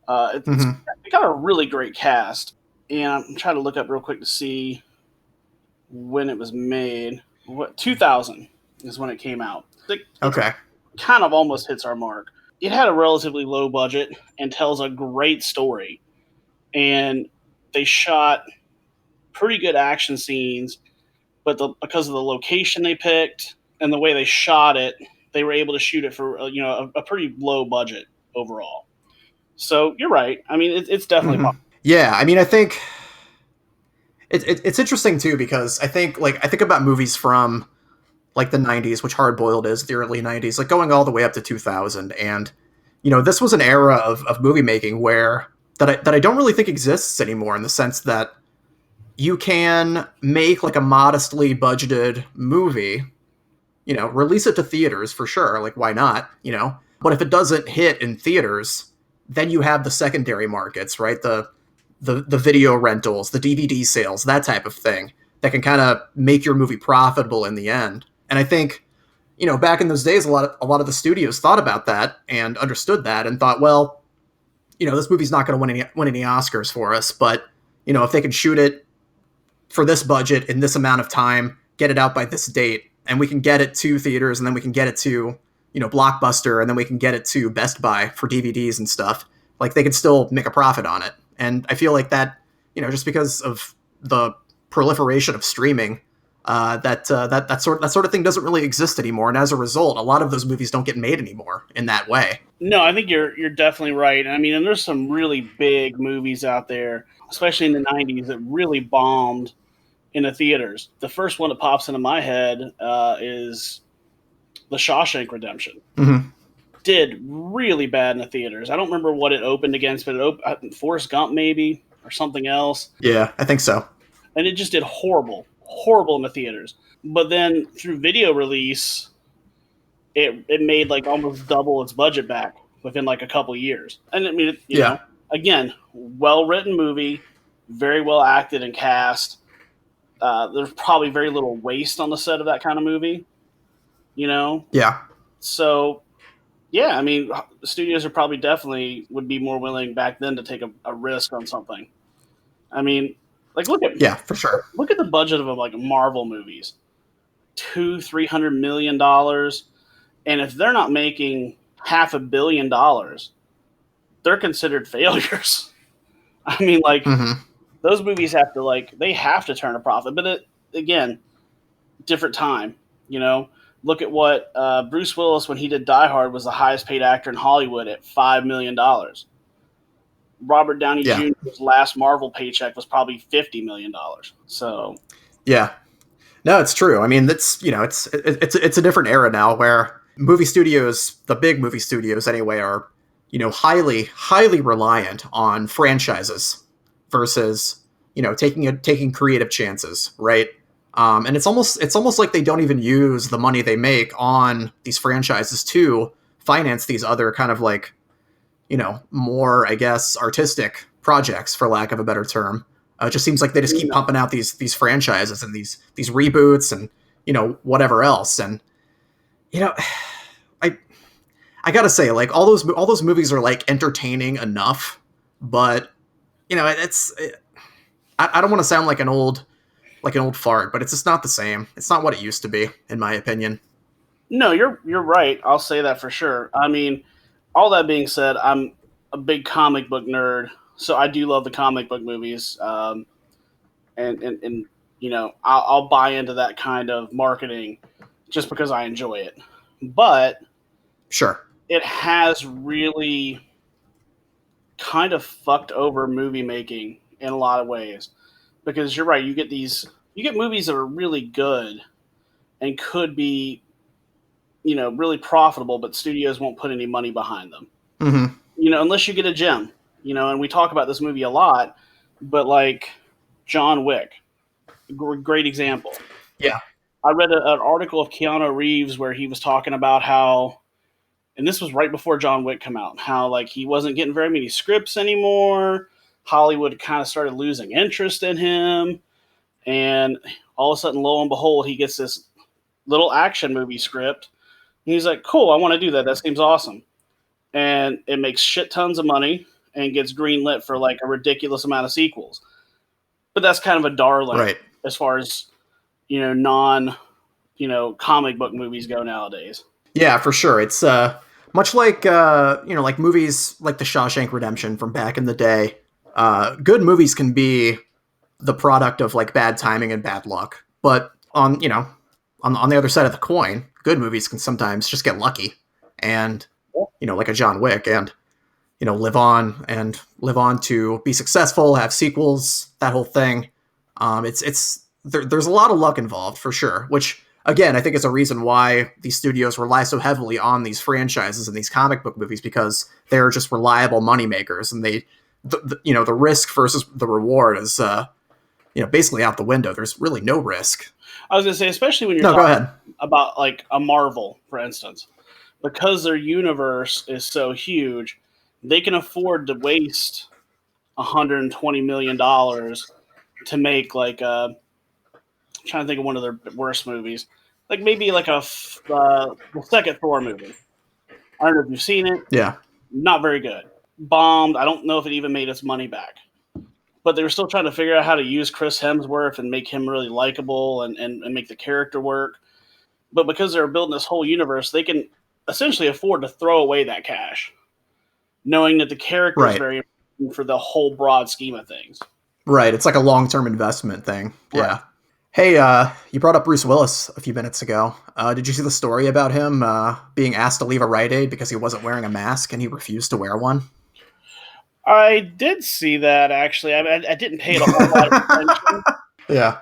It's got a really great cast. And I'm trying to look up real quick to see when it was made. 2000 is when it came out. It kind of almost hits our mark. It had a relatively low budget and tells a great story. And they shot pretty good action scenes, but because of the location they picked and the way they shot it, they were able to shoot it for a pretty low budget overall. So you're right. I mean, it's definitely possible. Yeah, I mean, I think it's interesting too because I think about movies from like the 90s, which Hard Boiled is, the early 90s, like going all the way up to 2000, and this was an era of movie making where that I don't really think exists anymore, in the sense that you can make like a modestly budgeted movie, release it to theaters for sure, like why not, but if it doesn't hit in theaters, then you have the secondary markets, right? The video rentals, the DVD sales, that type of thing that can kind of make your movie profitable in the end. And I think, back in those days, a lot of the studios thought about that and understood that and thought, well, this movie's not going to win any Oscars for us, but if they can shoot it for this budget in this amount of time, get it out by this date, and we can get it to theaters, and then we can get it to Blockbuster, and then we can get it to Best Buy for DVDs and stuff, like they can still make a profit on it. And I feel like that, just because of the proliferation of streaming, that sort of thing doesn't really exist anymore. And as a result, a lot of those movies don't get made anymore in that way. No, I think you're definitely right. I mean, and there's some really big movies out there, especially in the 90s, that really bombed in the theaters. The first one that pops into my head is The Shawshank Redemption. Mm-hmm. Did really bad in the theaters. I don't remember what it opened against, but Forrest Gump maybe, or something else. Yeah, I think so. and it just did horrible in the theaters. But then through video release, it made like almost double its budget back within like a couple years. And I mean, you know, again, well written movie, very well acted and cast. There's probably very little waste on the set of that kind of movie, you know? Yeah. So, yeah, I mean, studios are probably definitely would be more willing back then to take a risk on something. I mean, like for sure. Look at the budget of like Marvel movies, $200-300 million, and if they're not making $500 million, they're considered failures. I mean, like those movies have to turn a profit, but again, different time, you know. Look at what Bruce Willis, when he did Die Hard, was the highest paid actor in Hollywood at $5 million. Robert Downey Jr.'s last Marvel paycheck was probably $50 million. So, yeah, no, it's true. I mean, that's, you know, it's a different era now where movie studios, the big movie studios anyway, are, you know, highly reliant on franchises versus, you know, taking creative chances, right? And it's almost like they don't even use the money they make on these franchises to finance these other kind of like, you know, more, I guess, artistic projects, for lack of a better term. It just seems like they just keep pumping out these franchises and these reboots and, you know, whatever else. And, you know, I gotta say, like, all those movies are like entertaining enough, but, you know, I don't want to sound like an old fart, but it's just not the same. It's not what it used to be, in my opinion. No, you're right. I'll say that for sure. I mean, all that being said, I'm a big comic book nerd, so I do love the comic book movies. And you know, I'll buy into that kind of marketing just because I enjoy it. But sure, it has really kind of fucked over movie making in a lot of ways. Because you're right, you get movies that are really good and could be, you know, really profitable, but studios won't put any money behind them. Mm-hmm. You know, unless you get a gem, you know, and we talk about this movie a lot, but like John Wick, great example. Yeah. I read an article of Keanu Reeves where he was talking about how, and this was right before John Wick came out, how like he wasn't getting very many scripts anymore. Hollywood kind of started losing interest in him. And all of a sudden, lo and behold, he gets this little action movie script. And he's like, cool, I want to do that. That seems awesome. And it makes shit tons of money and gets greenlit for like a ridiculous amount of sequels. But that's kind of a darling, right, as far as, you know, comic book movies go nowadays. Yeah, for sure. It's much like, you know, like movies like The Shawshank Redemption from back in the day. Good movies can be the product of like bad timing and bad luck. But on, you know, on the other side of the coin, good movies can sometimes just get lucky and, you know, like a John Wick, and, you know, live on to be successful, have sequels, that whole thing. There's a lot of luck involved for sure, which again, I think is a reason why these studios rely so heavily on these franchises and these comic book movies, because they're just reliable moneymakers, and you know, the risk versus the reward is, you know, basically out the window. There's really no risk. I was going to say, especially when you're talking about like a Marvel, for instance, because their universe is so huge, they can afford to waste $120 million to make like I'm trying to think of one of their worst movies, like maybe like the second Thor movie. I don't know if you've seen it. Yeah. Not very good. Bombed. I don't know if it even made its money back. But they were still trying to figure out how to use Chris Hemsworth and make him really likable and make the character work. But because they're building this whole universe, they can essentially afford to throw away that cash, knowing that the character is very important for the whole broad scheme of things. Right. It's like a long-term investment thing. Right. Yeah. Hey, you brought up Bruce Willis a few minutes ago. Did you see the story about him being asked to leave a Rite Aid because he wasn't wearing a mask and he refused to wear one? I did see that, actually. I didn't pay it a whole lot of attention. Yeah.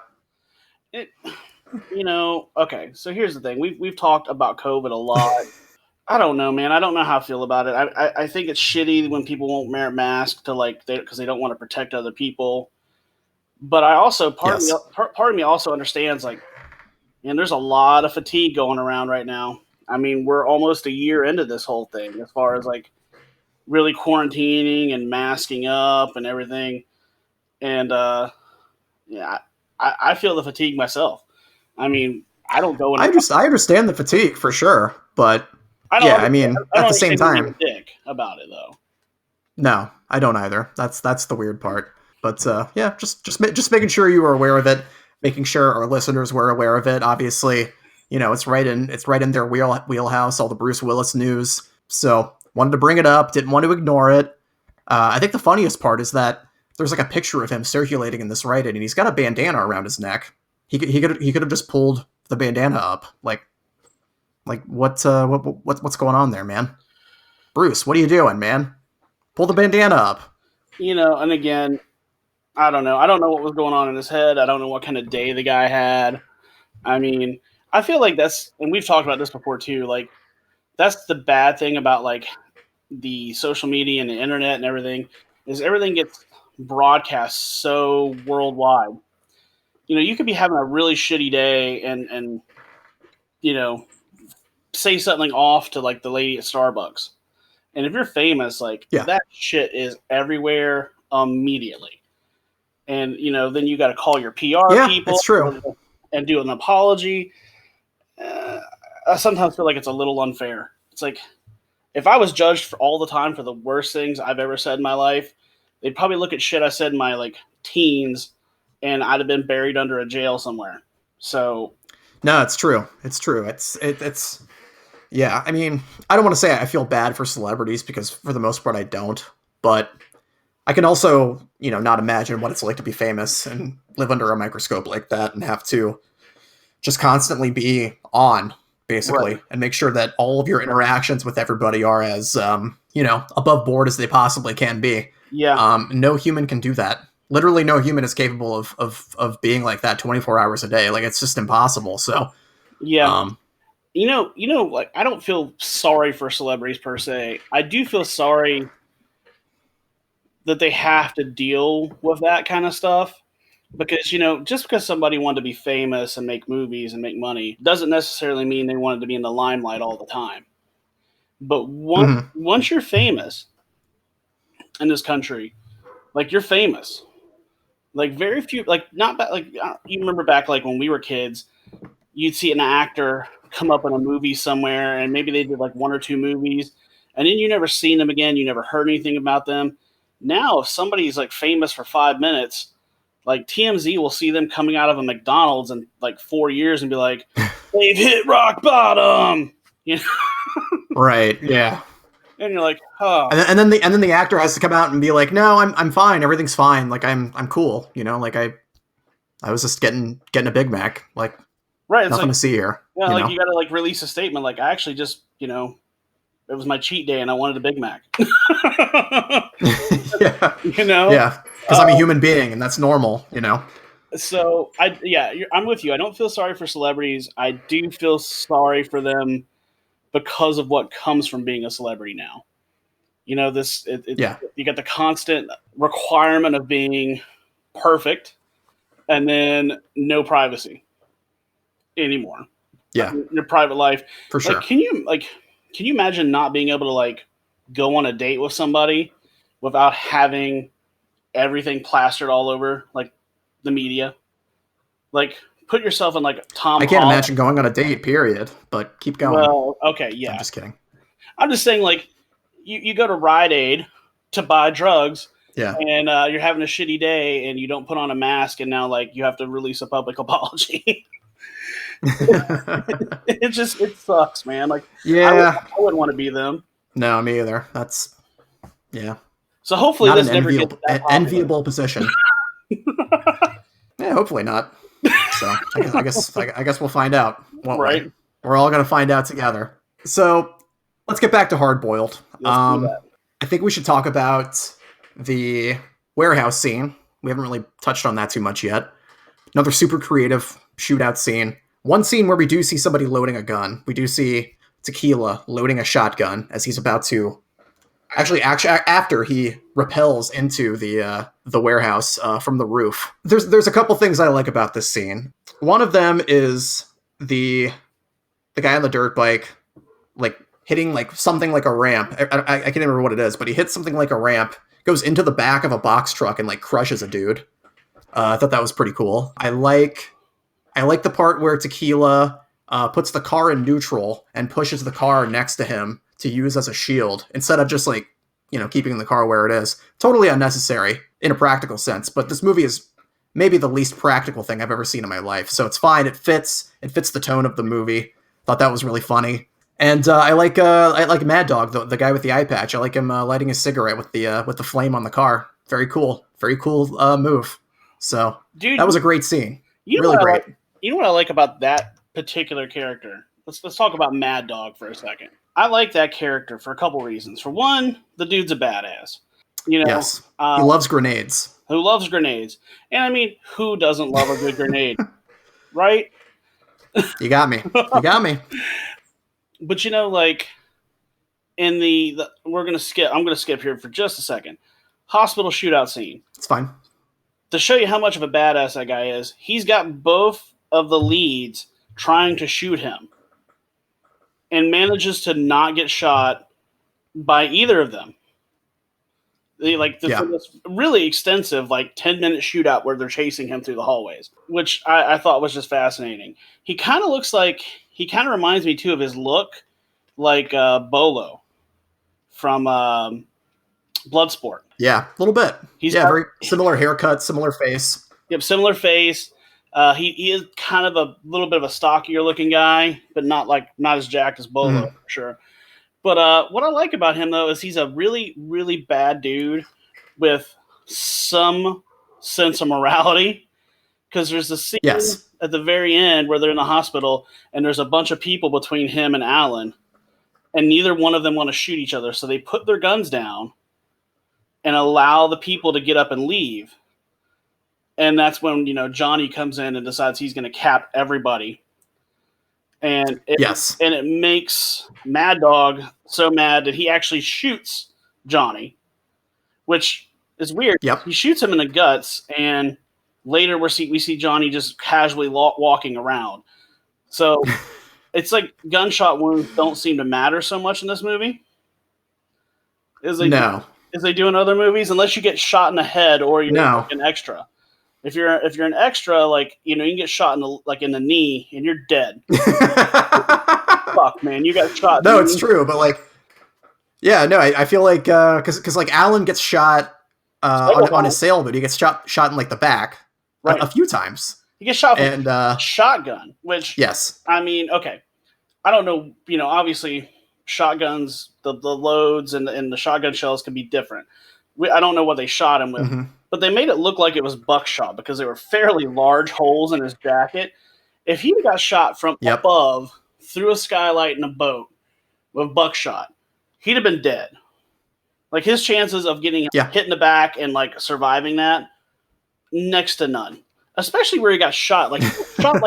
You know, okay, so here's the thing. We've talked about COVID a lot. I don't know, man. I don't know how I feel about it. I think it's shitty when people won't wear a mask to because they don't want to protect other people. But I also Yes. part of me also understands like, man, there's a lot of fatigue going around right now. I mean, we're almost a year into this whole thing as far as like really quarantining and masking up and everything. And yeah, I feel the fatigue myself. I mean, I don't go into I understand the fatigue for sure, but I don't yeah, I understand, mean, I don't at the same understand being time, a dick about it though. no, I don't either. That's the weird part. But yeah, just making sure you were aware of it, making sure our listeners were aware of it. Obviously, it's right in their wheelhouse, all the Bruce Willis news. So wanted to bring it up, didn't want to ignore it. I think the funniest part is that there's like a picture of him circulating in this Reddit, and he's got a bandana around his neck. He could have just pulled the bandana up. Like what's going on there, man? Bruce, what are you doing, man? Pull the bandana up. And again, I don't know. I don't know what was going on in his head. I don't know what kind of day the guy had. I mean, I feel like and we've talked about this before too, like that's the bad thing about like the social media and the internet and everything is everything gets broadcast so worldwide. You could be having a really shitty day and say something off to like the lady at Starbucks. And if you're famous, like Yeah. that shit is everywhere immediately. And then you got to call your PR people. It's true. And do an apology. I sometimes feel like it's a little unfair. It's like if I was judged for all the time for the worst things I've ever said in my life, they'd probably look at shit I said in my like teens, and I'd have been buried under a jail somewhere. So, no, it's true. It's true. It's yeah. I mean, I don't want to say I feel bad for celebrities because for the most part I don't, but I can also, not imagine what it's like to be famous and live under a microscope like that and have to just constantly be on, basically, right. And make sure that all of your interactions with everybody are as, above board as they possibly can be. Yeah. No human can do that. Literally no human is capable of being like that 24 hours a day. Like, it's just impossible. So, yeah. Like I don't feel sorry for celebrities per se. I do feel sorry that they have to deal with that kind of stuff because just because somebody wanted to be famous and make movies and make money doesn't necessarily mean they wanted to be in the limelight all the time. But once you're famous in this country, like you're famous, like very few, like not back, like you remember back like when we were kids, you'd see an actor come up in a movie somewhere and maybe they did like one or two movies and then you never seen them again, you never heard anything about them. Now if somebody's like famous for 5 minutes, like TMZ will see them coming out of a McDonald's in like 4 years and be like, they've hit rock bottom. Right, yeah. And you're like, oh. And then the actor has to come out and be like, no, I'm fine, everything's fine, like I'm cool, like I was just getting a Big Mac, like right, nothing to see here. Yeah, like you gotta like release a statement like I actually just, it was my cheat day and I wanted a Big Mac. Yeah. Yeah. Because I'm a human being and that's normal, So I'm with you. I don't feel sorry for celebrities. I do feel sorry for them because of what comes from being a celebrity now. You got the constant requirement of being perfect and then no privacy anymore. Yeah. Your private life. For sure. Can you imagine not being able to like go on a date with somebody without having everything plastered all over like the media? Like put yourself in like Tom. I can't imagine going on a date, period. But keep going. Well, okay, yeah. I'm just kidding. I'm just saying, like you go to Rite Aid to buy drugs, yeah, and you're having a shitty day, and you don't put on a mask, and now like you have to release a public apology. It sucks, man. Like, yeah, I wouldn't want to be them. No, me either. That's So hopefully not this an never gets that enviable position. Yeah, hopefully not. So I guess we'll find out. Right. We're all gonna find out together. So let's get back to Hard Boiled. I think we should talk about the warehouse scene. We haven't really touched on that too much yet. Another super creative shootout scene. One scene where we do see somebody loading a gun. We do see Tequila loading a shotgun as he's about to Actually, after he rappels into the warehouse from the roof. There's a couple things I like about this scene. One of them is the guy on the dirt bike, like hitting like something like a ramp. I can't remember what it is, but he hits something like a ramp, goes into the back of a box truck and like crushes a dude. I thought that was pretty cool. I like the part where Tequila puts the car in neutral and pushes the car next to him to use as a shield instead of just like, keeping the car where it is. Totally unnecessary in a practical sense, but this movie is maybe the least practical thing I've ever seen in my life. So it's fine. It fits the tone of the movie. Thought that was really funny. And I like Mad Dog, the guy with the eye patch. I like him lighting a cigarette with the flame on the car. Very cool move. So Dude, that was a great scene. You really great. You know what I like about that particular character? Let's talk about Mad Dog for a second. I like that character for a couple reasons. For one, the dude's a badass. Yes, he loves grenades. Who loves grenades? And I mean, who doesn't love a good grenade, right? You got me. But like in the I'm gonna skip here for just a second. Hospital shootout scene. It's fine. To show you how much of a badass that guy is, he's got both of the leads trying to shoot him and manages to not get shot by either of them. This really extensive, 10-minute shootout where they're chasing him through the hallways, which I thought was just fascinating. He kind of reminds me too of his look like Bolo from Bloodsport. Yeah, a little bit. Very similar haircut, similar face. Yep, similar face. He is kind of a little bit of a stockier looking guy, but not as jacked as Bolo, for sure. But what I like about him, though, is he's a really, really bad dude with some sense of morality. Because there's a scene at the very end where they're in the hospital, and there's a bunch of people between him and Alan, and neither one of them want to shoot each other. So they put their guns down and allow the people to get up and leave. And that's when, Johnny comes in and decides he's going to cap everybody. And it makes Mad Dog so mad that he actually shoots Johnny, which is weird. Yep. He shoots him in the guts, and later we see Johnny just casually walking around. So it's like gunshot wounds don't seem to matter so much in this movie. As they do in other movies, unless you get shot in the head or you're an extra. If you're an extra, you can get shot in the knee and you're dead. Fuck, man, you got shot. No, it's true, but I feel like because Alan gets shot on his sailboat, he gets shot in the back a few times. He gets shot with a shotgun, which I mean, okay, I don't know, obviously shotguns, the loads and the shotgun shells can be different. I don't know what they shot him with, but they made it look like it was buckshot because there were fairly large holes in his jacket. If he got shot from above through a skylight in a boat with buckshot, he'd have been dead. His chances of getting hit in the back and surviving that, next to none. Especially where he got shot, shot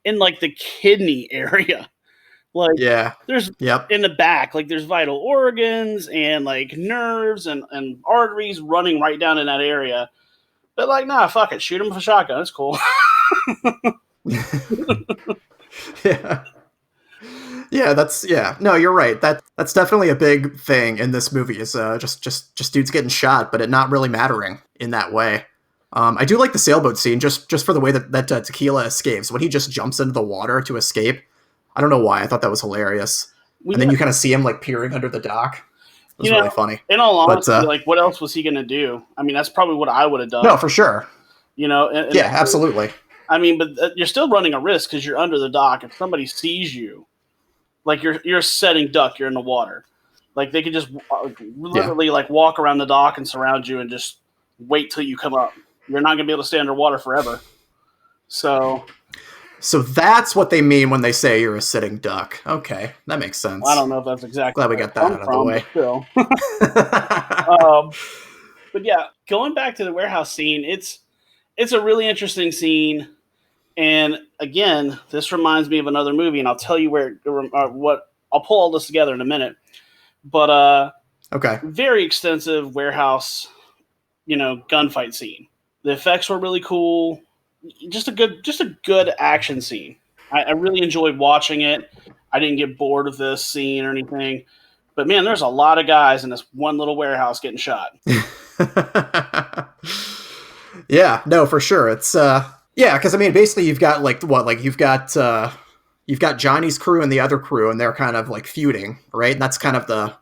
in the kidney area. There's in the back, there's vital organs and nerves and arteries running right down in that area. But nah, fuck it, shoot him with a shotgun. It's cool. No, you're right. That's definitely a big thing in this movie is just dudes getting shot, but it not really mattering in that way. I do like the sailboat scene just for the way that Tequila escapes when he just jumps into the water to escape. I don't know why. I thought that was hilarious. And then you kind of see him peering under the dock. It was really funny. In all honesty, what else was he going to do? I mean, that's probably what I would have done. No, for sure. Absolutely. I mean, but you're still running a risk because you're under the dock. If somebody sees you, you're a setting duck, you're in the water. They could just literally walk around the dock and surround you and just wait till you come up. You're not going to be able to stay underwater forever. So that's what they mean when they say you're a sitting duck. Okay, that makes sense. I don't know if that's exactly. Glad we got that out of the way. But yeah, going back to the warehouse scene, it's a really interesting scene, and again, this reminds me of another movie, and I'll tell you what. I'll pull all this together in a minute, but Okay. Very extensive warehouse, gunfight scene. The effects were really cool. Just a good action scene. I really enjoyed watching it. I didn't get bored of this scene or anything. But man, there's a lot of guys in this one little warehouse getting shot. Yeah, no, for sure. It's yeah, because I mean, basically, you've got you've got Johnny's crew and the other crew, and they're kind of like feuding, right? And that's kind of the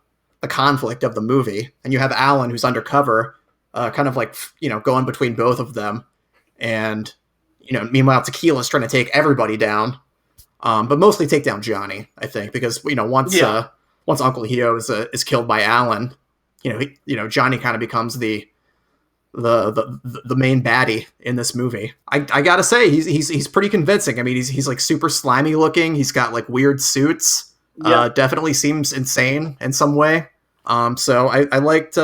conflict of the movie. And you have Alan, who's undercover, kind of like going between both of them, and meanwhile, Tequila's trying to take everybody down, but mostly take down Johnny, I think, because once Uncle Hio is killed by Alan, Johnny kind of becomes the main baddie in this movie. I gotta say, he's pretty convincing. I mean, he's like super slimy looking. He's got like weird suits. Yeah. Definitely seems insane in some way. So I liked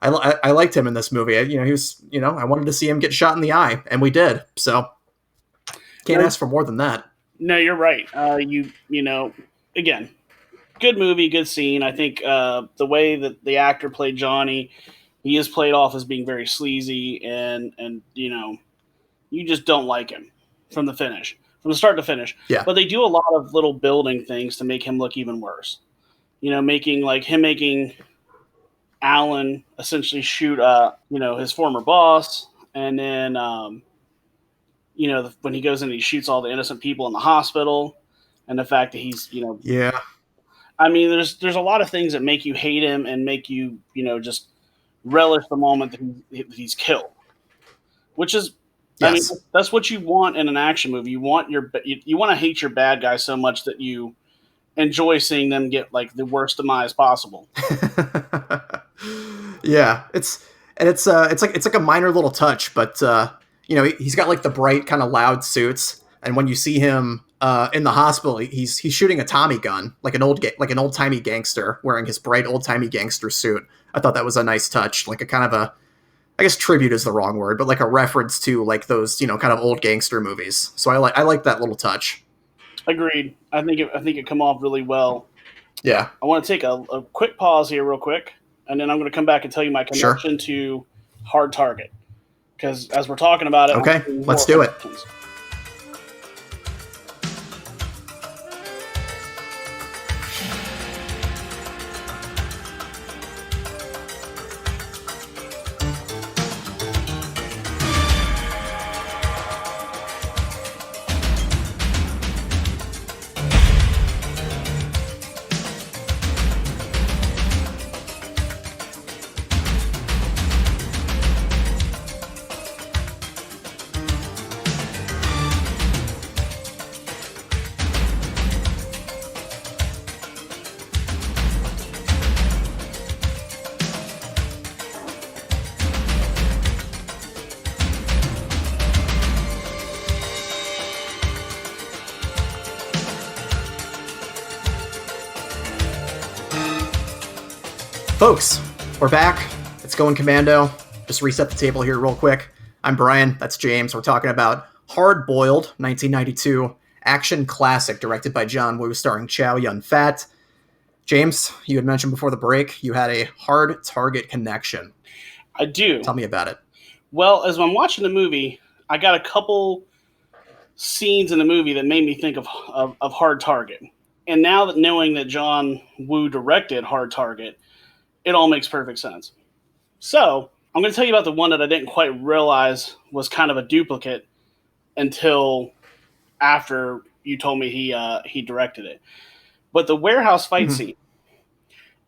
I liked him in this movie. He was I wanted to see him get shot in the eye, and we did. So can't ask for more than that. No, you're right. Again, good movie, good scene. I think the way that the actor played Johnny, he is played off as being very sleazy, and you just don't like him from the start to finish. Yeah. But they do a lot of little building things to make him look even worse. Making Alan essentially shoot his former boss, and then when he goes in and he shoots all the innocent people in the hospital, and the fact that he's yeah. I mean, there's a lot of things that make you hate him and make you just relish the moment that he's killed, which is, yes. I mean, that's what you want in an action movie. You want to hate your bad guy so much that you enjoy seeing them get like the worst demise possible. Yeah, it's like a minor little touch, but he's got like the bright kind of loud suits, and when you see him in the hospital, he's shooting a Tommy gun, like an old timey gangster wearing his bright old timey gangster suit. I thought that was a nice touch, like a kind of a, I guess tribute is the wrong word, but like a reference to like those kind of old gangster movies. So I like that little touch. Agreed. I think it come off really well. Yeah. I want to take a quick pause here real quick, and then I'm going to come back and tell you my connection to Hard Target. Because as we're talking about it... Okay, let's do it. Folks, we're back. It's going commando. Just reset the table here real quick. I'm Bryne. That's James. We're talking about Hard Boiled, 1992 action classic directed by John Woo, starring Chow Yun-Fat. James, you had mentioned before the break you had a Hard Target connection. I do. Tell me about it. Well, as I'm watching the movie, I got a couple scenes in the movie that made me think of Hard Target. And now that knowing that John Woo directed Hard Target, it all makes perfect sense. So, I'm going to tell you about the one that I didn't quite realize was kind of a duplicate until after you told me he directed it. But the warehouse fight scene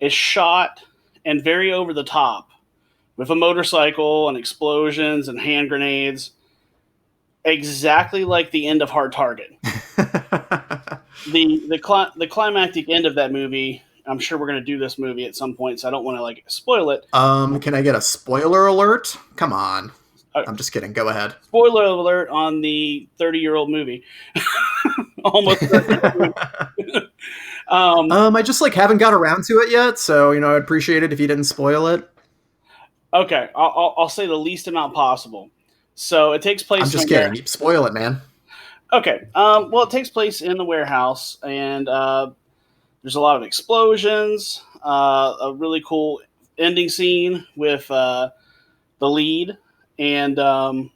is shot and very over the top with a motorcycle and explosions and hand grenades, exactly like the end of Hard Target. The climactic end of that movie. I'm sure we're going to do this movie at some point, so I don't want to spoil it. Can I get a spoiler alert? Come on. I'm just kidding. Go ahead. Spoiler alert on the 30-year-old movie. Almost 30-year-old movie. I just haven't got around to it yet, so I'd appreciate it if you didn't spoil it. Okay, I'll say the least amount possible. So it takes place. I'm just kidding. Spoil it, man. Okay. Well, it takes place in the warehouse, and there's a lot of explosions. a really cool ending scene with the lead, and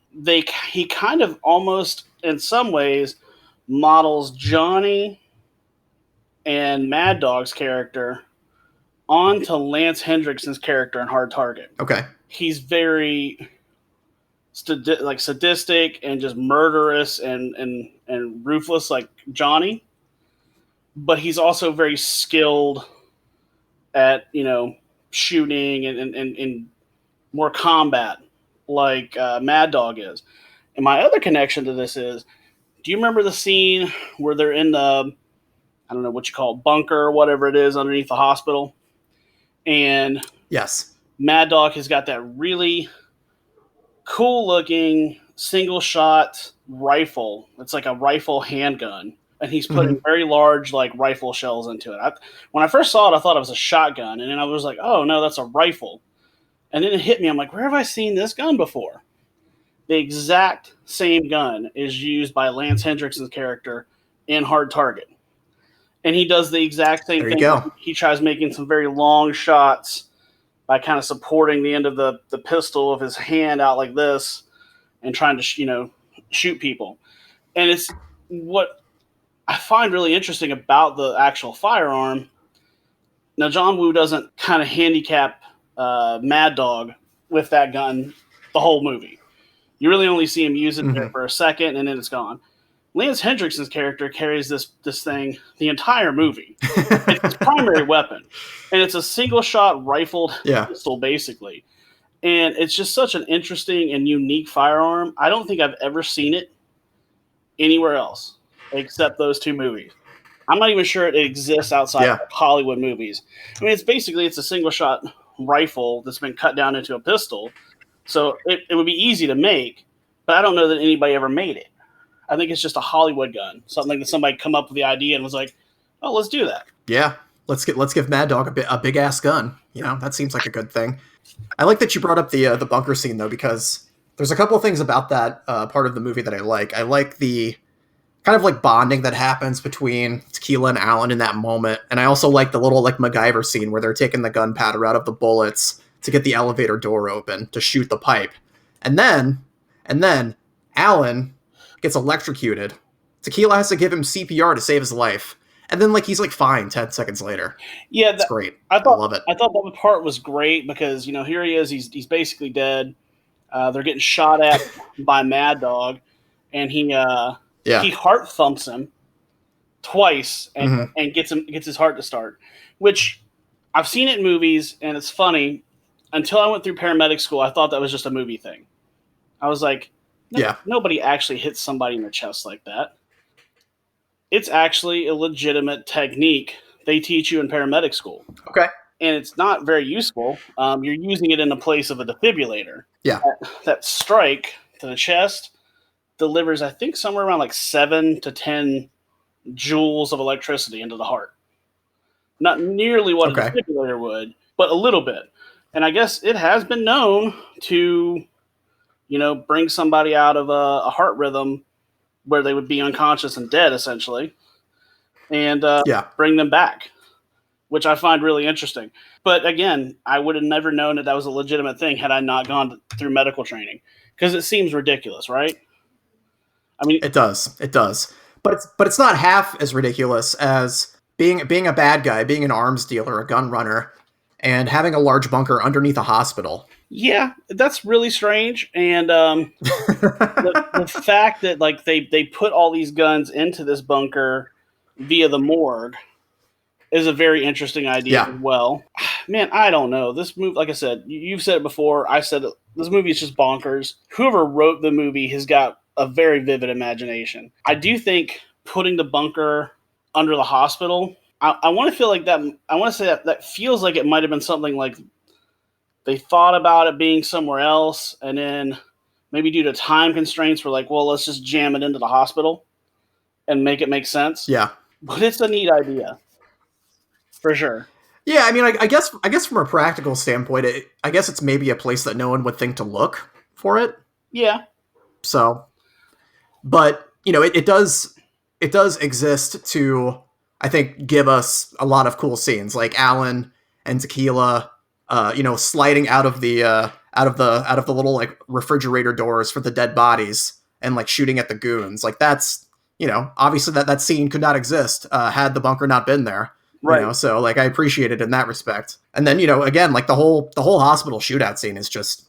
he kind of almost, in some ways, models Johnny and Mad Dog's character onto Lance Hendrickson's character in Hard Target. Okay. He's very sadistic and just murderous and ruthless like Johnny, but he's also very skilled at shooting and more combat like Mad Dog is. And my other connection to this is, do you remember the scene where they're in the, I don't know what you call it, bunker or whatever it is underneath the hospital, and yes, Mad Dog has got that really cool looking single shot rifle. It's like a rifle handgun, and he's putting very large like rifle shells into it. When I first saw it, I thought it was a shotgun, and then I was like, oh no, that's a rifle. And then it hit me. I'm like, where have I seen this gun before? The exact same gun is used by Lance Hendrickson's character in Hard Target. And he does the exact same thing. Go. He tries making some very long shots by kind of supporting the end of the pistol of his hand out like this and trying to, shoot people. And it's what I find really interesting about the actual firearm. Now, John Woo doesn't kind of handicap Mad Dog with that gun the whole movie. You really only see him use it there for a second, and then it's gone. Lance Hendrickson's character carries this thing the entire movie. It's his primary weapon, and it's a single-shot rifled pistol, basically. And it's just such an interesting and unique firearm. I don't think I've ever seen it anywhere else except those two movies. I'm not even sure it exists outside of Hollywood movies. I mean, it's a single-shot rifle that's been cut down into a pistol, so it would be easy to make, but I don't know that anybody ever made it. I think it's just a Hollywood gun, something that somebody come up with the idea and was like, "Oh, let's do that." Yeah, let's give Mad Dog a big ass gun. That seems like a good thing. I like that you brought up the bunker scene though, because there's a couple of things about that part of the movie that I like. I like the kind of like bonding that happens between Tequila and Alan in that moment, and I also like the little like MacGyver scene where they're taking the gunpowder out of the bullets to get the elevator door open to shoot the pipe, and then Alan gets electrocuted. Tequila has to give him CPR to save his life. And then he's fine 10 seconds later. Yeah, that's great. I love it. I thought that part was great because, here he is, he's basically dead. They're getting shot at by Mad Dog, and he heart thumps him twice and gets his heart to start. Which I've seen it in movies, and it's funny. Until I went through paramedic school, I thought that was just a movie thing. I was like, nobody actually hits somebody in the chest like that. It's actually a legitimate technique they teach you in paramedic school. Okay. And it's not very useful. You're using it in the place of a defibrillator. Yeah. That strike to the chest delivers, I think, somewhere around 7 to 10 joules of electricity into the heart. Not nearly what a defibrillator would, but a little bit. And I guess it has been known to bring somebody out of a heart rhythm where they would be unconscious and dead, essentially, and bring them back, which I find really interesting. But again, I would have never known that was a legitimate thing had I not gone through medical training, because it seems ridiculous, right? I mean, it does, but it's not half as ridiculous as being a bad guy, being an arms dealer, a gun runner, and having a large bunker underneath a hospital. Yeah, that's really strange. And the fact that they put all these guns into this bunker via the morgue is a very interesting idea as well. Man, I don't know. This movie, like I said, you've said it before. I said it. This movie is just bonkers. Whoever wrote the movie has got a very vivid imagination. I do think putting the bunker under the hospital, I want to feel like that. I want to say that feels like it might have been something like they thought about it being somewhere else, and then maybe due to time constraints, we're like, well, let's just jam it into the hospital and make it make sense. Yeah. But it's a neat idea. For sure. Yeah, I mean, I guess from a practical standpoint, I guess it's maybe a place that no one would think to look for it. Yeah. So, but, it does exist to, I think, give us a lot of cool scenes, like Alan and Tequila, sliding out of the little like refrigerator doors for the dead bodies and like shooting at the goons. Like that's, obviously that scene could not exist had the bunker not been there. Right. So like I appreciate it in that respect. And then, again, like the whole hospital shootout scene is just,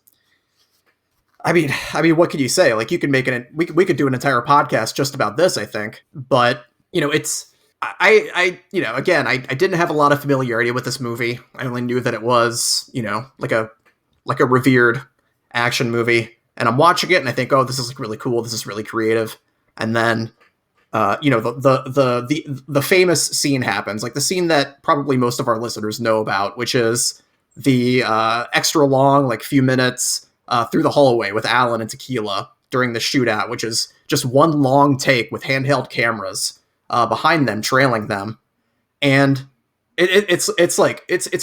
I mean, what could you say? Like you could make it, we could do an entire podcast just about this, I think. But, it's, again, I didn't have a lot of familiarity with this movie. I only knew that it was, like a revered action movie. And I'm watching it and I think, oh, this is like really cool. This is really creative. And then, the famous scene happens, like the scene that probably most of our listeners know about, which is the extra long, like few minutes through the hallway with Alan and Tequila during the shootout, which is just one long take with handheld cameras behind them, trailing them, and it's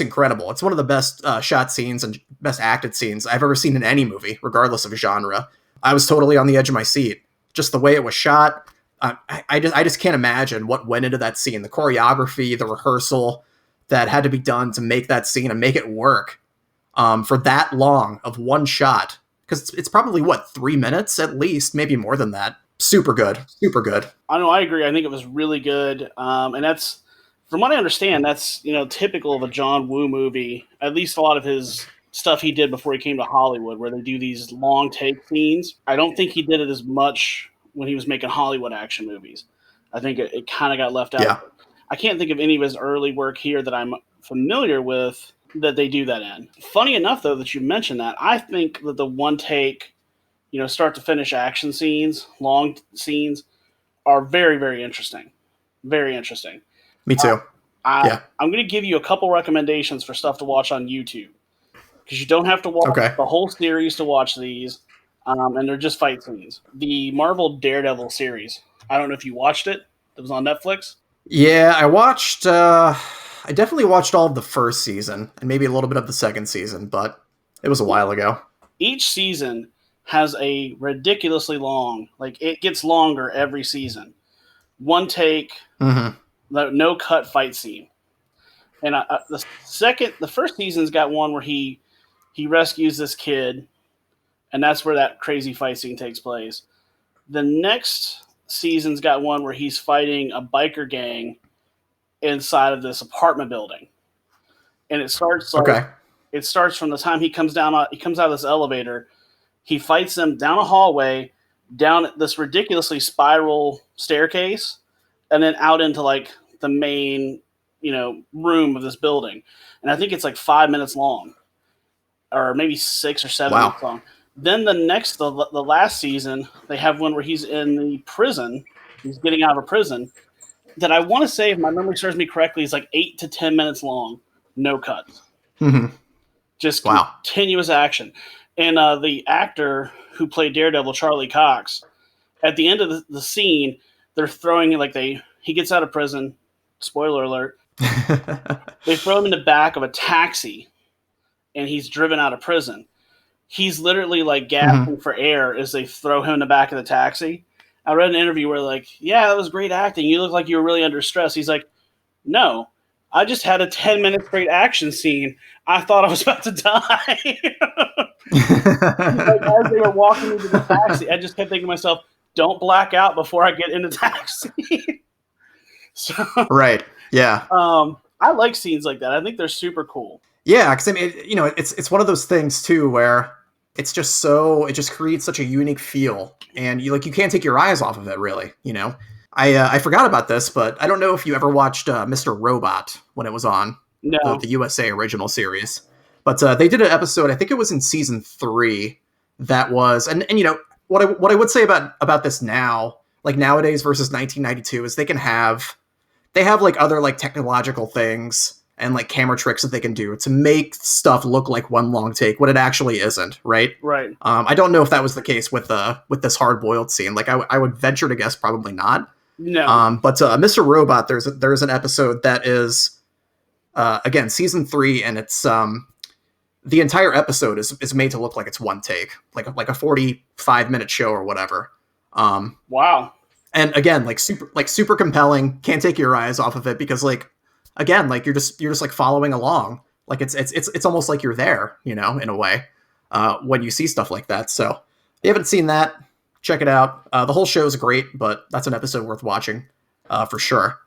incredible. It's one of the best shot scenes and best acted scenes I've ever seen in any movie, regardless of genre. I was totally on the edge of my seat. Just the way it was shot. I just can't imagine what went into that scene, the choreography, the rehearsal that had to be done to make that scene and make it work for that long of one shot. Because it's probably, 3 minutes at least, maybe more than that. Super good. I know, I agree. I think it was really good. And that's, from what I understand, that's, typical of a John Woo movie. At least a lot of his stuff he did before he came to Hollywood, where they do these long take scenes. I don't think he did it as much when he was making Hollywood action movies. I think it kind of got left out. Yeah. I can't think of any of his early work here that I'm familiar with that they do that in. Funny enough, though, that you mentioned that, I think that the one take, start to finish action scenes, long scenes, are very, very interesting. Very interesting. Me too. I'm going to give you a couple recommendations for stuff to watch on YouTube, because you don't have to watch the whole series to watch these. And they're just fight scenes. The Marvel Daredevil series. I don't know if you watched it. It was on Netflix. Yeah, I watched. I definitely watched all of the first season and maybe a little bit of the second season, but it was a while ago. Each season has a ridiculously long, like it gets longer every season. One take, no cut fight scene. And the first season's got one where he rescues this kid. And that's where that crazy fight scene takes place. The next season's got one where he's fighting a biker gang inside of this apartment building. And it starts it starts from the time he comes out of this elevator. He fights them down a hallway, down this ridiculously spiral staircase, and then out into like the main, room of this building. And I think it's like 5 minutes long, or maybe 6 or 7 minutes long. Then the last season, they have one where he's in the prison. He's getting out of prison. That I want to say, if my memory serves me correctly, is like 8 to 10 minutes long. No cuts. Just continuous action. And the actor who played Daredevil, Charlie Cox, at the end of the scene, they're throwing he gets out of prison. Spoiler alert. They throw him in the back of a taxi, and he's driven out of prison. He's literally like gasping for air as they throw him in the back of the taxi. I read an interview where yeah, that was great acting. You look like you were really under stress. He's like, no, I just had a 10-minute straight action scene. I thought I was about to die. As they were walking into the taxi, I just kept thinking to myself, don't black out before I get in the taxi. Right. Yeah. I like scenes like that. I think they're super cool. Yeah, because I mean, it's one of those things too where it just creates such a unique feel, and you can't take your eyes off of it, really. I forgot about this, but I don't know if you ever watched Mr. Robot when it was on the USA original series, but they did an episode. I think it was in season 3. That was and what I would say about this now, like nowadays versus 1992, is they have like other like technological things and like camera tricks that they can do to make stuff look like one long take when it actually isn't, right? Right. I don't know if that was the case with this hard-boiled scene. Like I would venture to guess probably not. No. But Mr. Robot, there's an episode that is again season 3, and it's the entire episode is made to look like it's one take, like a 45-minute show or whatever. Wow. And again, super compelling. Can't take your eyes off of it because again, you're just like following along Like it's almost like you're there, in a way, when you see stuff like that. So if you haven't seen that, check it out. The whole show is great, but that's an episode worth watching, for sure.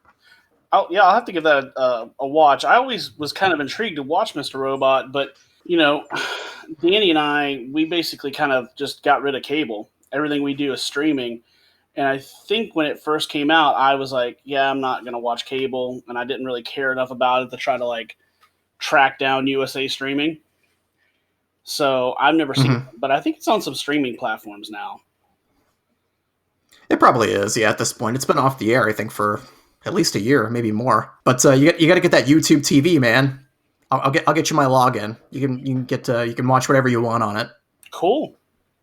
I'll have to give that a watch. I always was kind of intrigued to watch Mr. Robot, but Danny and we basically kind of just got rid of cable. Everything we do is streaming. And I think when it first came out, I was like, yeah, I'm not going to watch cable. And I didn't really care enough about it to try to like track down USA streaming. So I've never seen it, but I think it's on some streaming platforms now. It probably is. Yeah, at this point, it's been off the air, I think, for at least a year, maybe more. But you got to get that YouTube TV, man. I'll get you my login. You can watch whatever you want on it. Cool.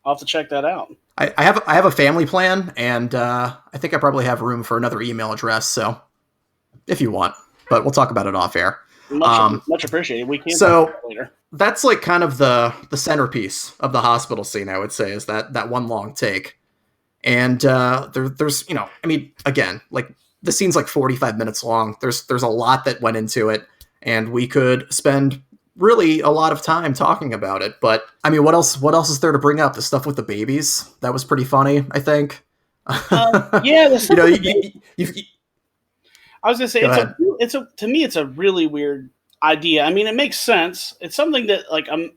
I'll have to check that out. I have a family plan, and I think I probably have room for another email address. So if you want, but we'll talk about it off air. Much appreciated. We can so talk about it later. That's like kind of the centerpiece of the hospital scene, I would say, is that one long take. And there's again, like the scene's like 45 minutes long. There's a lot that went into it, and we could spend really a lot of time talking about it. But I mean, what else is there to bring up? The stuff with the babies, that was pretty funny, I think. Yeah, the stuff I was gonna say to me it's a really weird idea. I mean, it makes sense. It's something that like an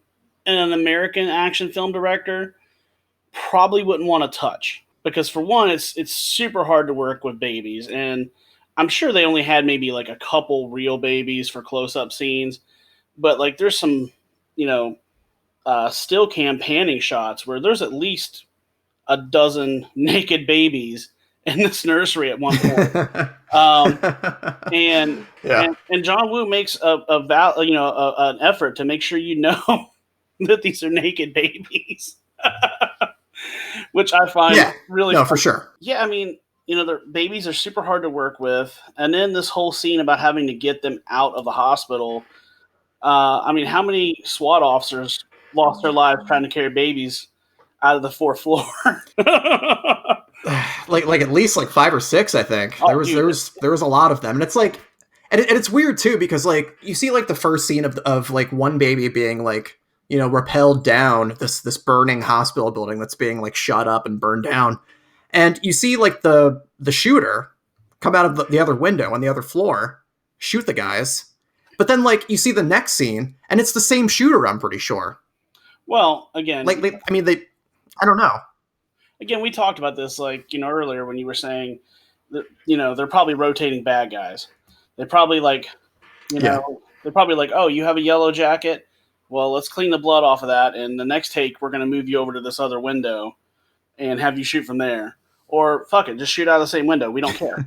American action film director probably wouldn't want to touch, because for one, it's super hard to work with babies, and I'm sure they only had maybe like a couple real babies for close-up scenes, but like there's some still cam panning shots where there's at least a dozen naked babies in this nursery at one point. And John Woo makes an effort to make sure that these are naked babies, which I find really fun. For sure. Yeah, I mean, the babies are super hard to work with, and then this whole scene about having to get them out of the hospital. I mean, how many SWAT officers lost their lives trying to carry babies out of the 4th floor? like at least like 5 or 6, I think. There was a lot of them, and it's like, and it's weird too, because like you see like the first scene of like one baby being like rappelled down this burning hospital building that's being like shot up and burned down, and you see like the shooter come out of the other window on the other floor, shoot the guys, but then like you see the next scene and it's the same shooter, I'm pretty sure. Well, again, I don't know. Again, we talked about this earlier when you were saying that they're probably rotating bad guys. They probably they're probably like, oh, you have a yellow jacket? Well, let's clean the blood off of that, and the next take we're going to move you over to this other window and have you shoot from there. Or fuck it, just shoot out of the same window. We don't care.